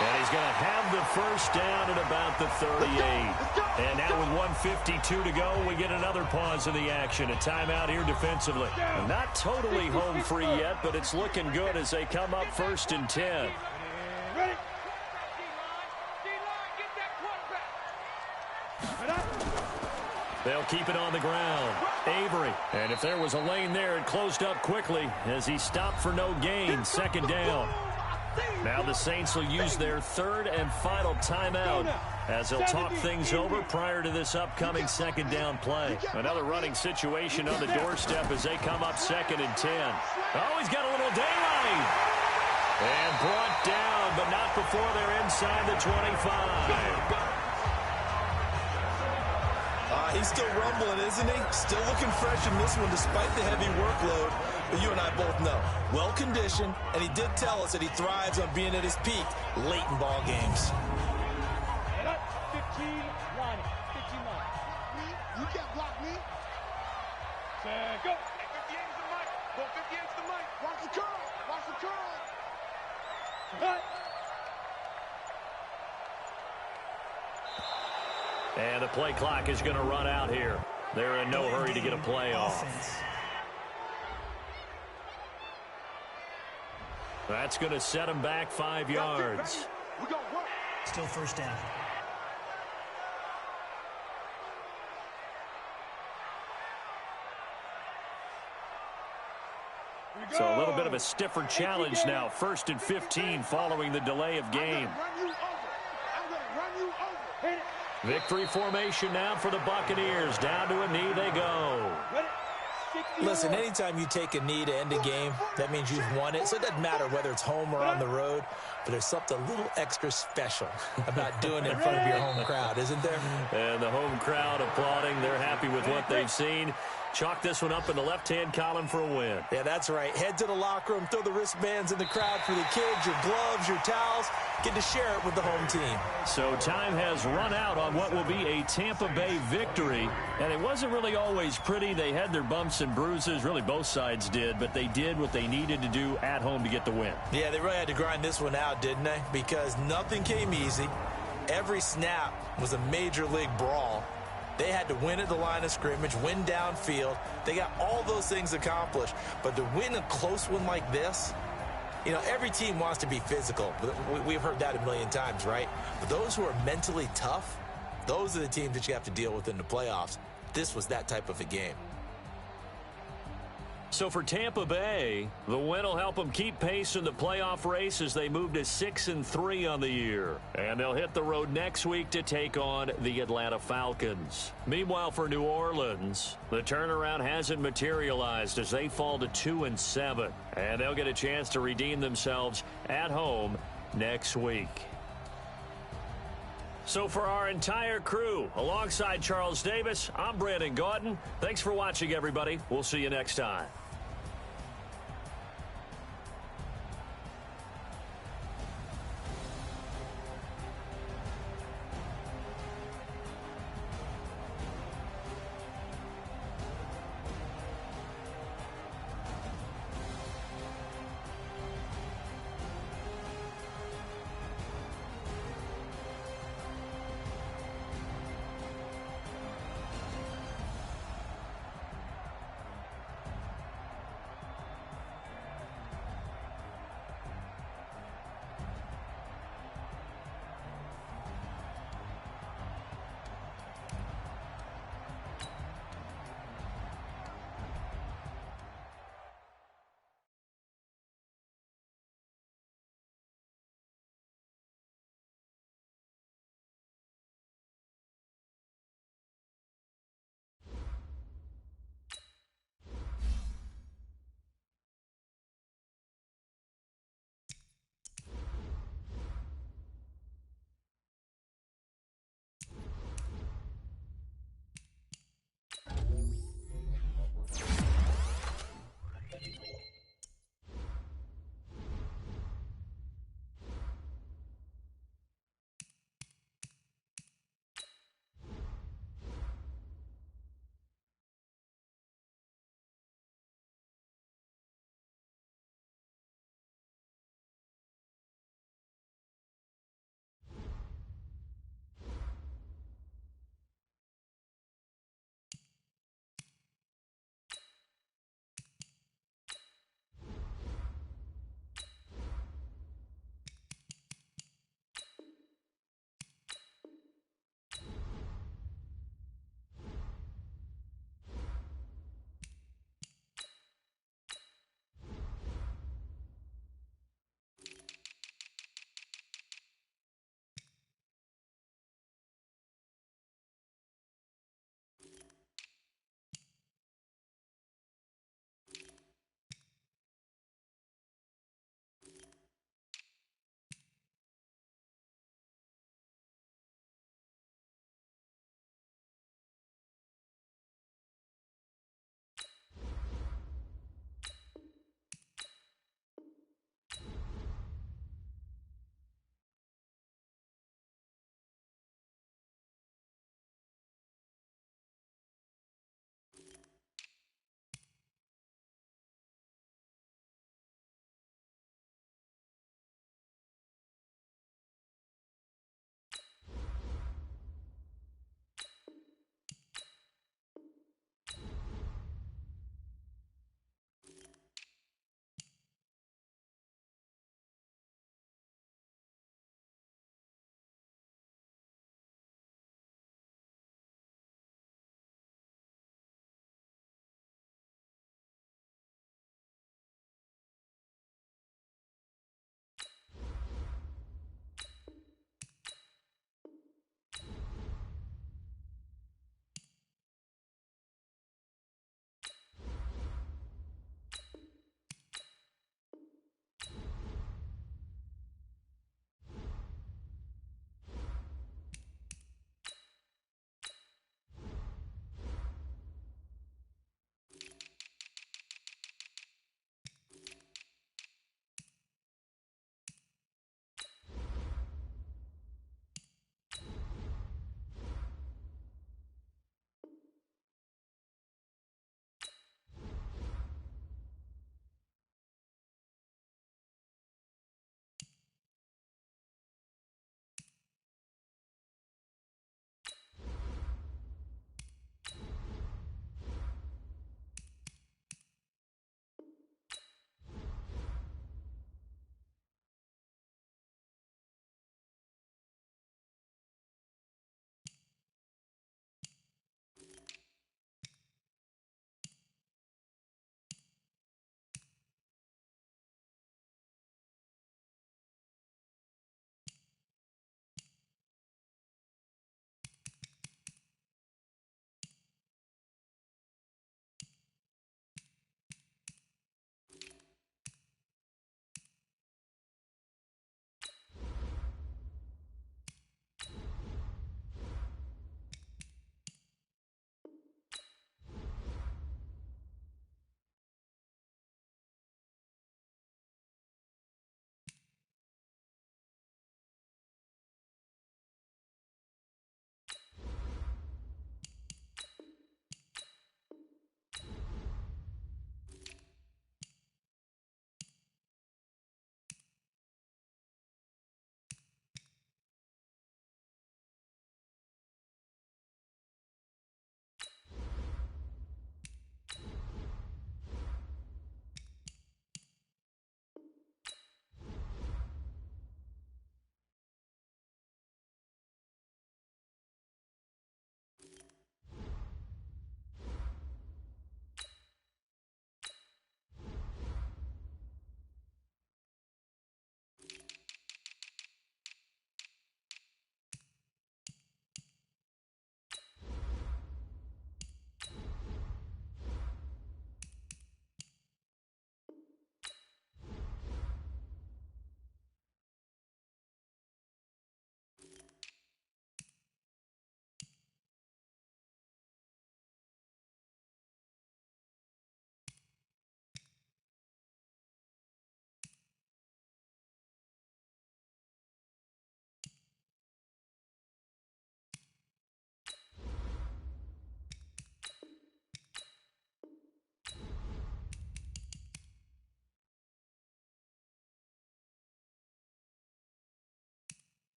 And he's going to have the first down at about the 38. And now with 1:52 to go, we get another pause in the action. A timeout here defensively. Not totally home free yet, but it's looking good as they come up 1st and 10. They'll keep it on the ground. Avery. And if there was a lane there, it closed up quickly as he stopped for no gain. 2nd down. Now the Saints will use their 3rd and final timeout as they'll talk things over prior to this upcoming 2nd down play. Another running situation on the doorstep as they come up 2nd and 10. Oh, he's got a little daylight. And brought down, but not before they're inside the 25. He's still rumbling, isn't he? Still looking fresh in this one despite the heavy workload. But you and I both know, well-conditioned, and he did tell us that he thrives on being at his peak late in ball games. 15 line. You can't block me. Go. 58 is the mic. Go 58 is the mic. Watch the curl. Watch the curl. Cut. And the play clock is going to run out here. They're in no hurry to get a play off. That's going to set them back 5 yards. Still first down. So a little bit of a stiffer challenge now. 1st and 15 following the delay of game. Victory formation now for the Buccaneers. Down to a knee they go. Listen, anytime you take a knee to end a game, that means you've won it. So it doesn't matter whether it's home or on the road, but there's something a little extra special about doing it in front of your home crowd, isn't there? And the home crowd applauding. They're happy with what they've seen. Chalk this one up in the left-hand column for a win. Yeah, that's right. Head to the locker room, throw the wristbands in the crowd for the kids, your gloves, your towels. Get to share it with the home team. So time has run out on what will be a Tampa Bay victory. And it wasn't really always pretty. They had their bumps and bruises. Really, both sides did. But they did what they needed to do at home to get the win. Yeah, they really had to grind this one out, didn't they? Because nothing came easy. Every snap was a major league brawl. They had to win at the line of scrimmage, win downfield. They got all those things accomplished. But to win a close one like this, you know, every team wants to be physical. We've heard that a million times, right? But those who are mentally tough, those are the teams that you have to deal with in the playoffs. This was that type of a game. So for Tampa Bay, the win will help them keep pace in the playoff race as they move to 6-3 on the year. And they'll hit the road next week to take on the Atlanta Falcons. Meanwhile, for New Orleans, the turnaround hasn't materialized as they fall to 2-7. And they'll get a chance to redeem themselves at home next week. So for our entire crew, alongside Charles Davis, I'm Brandon Gautin. Thanks for watching, everybody. We'll see you next time.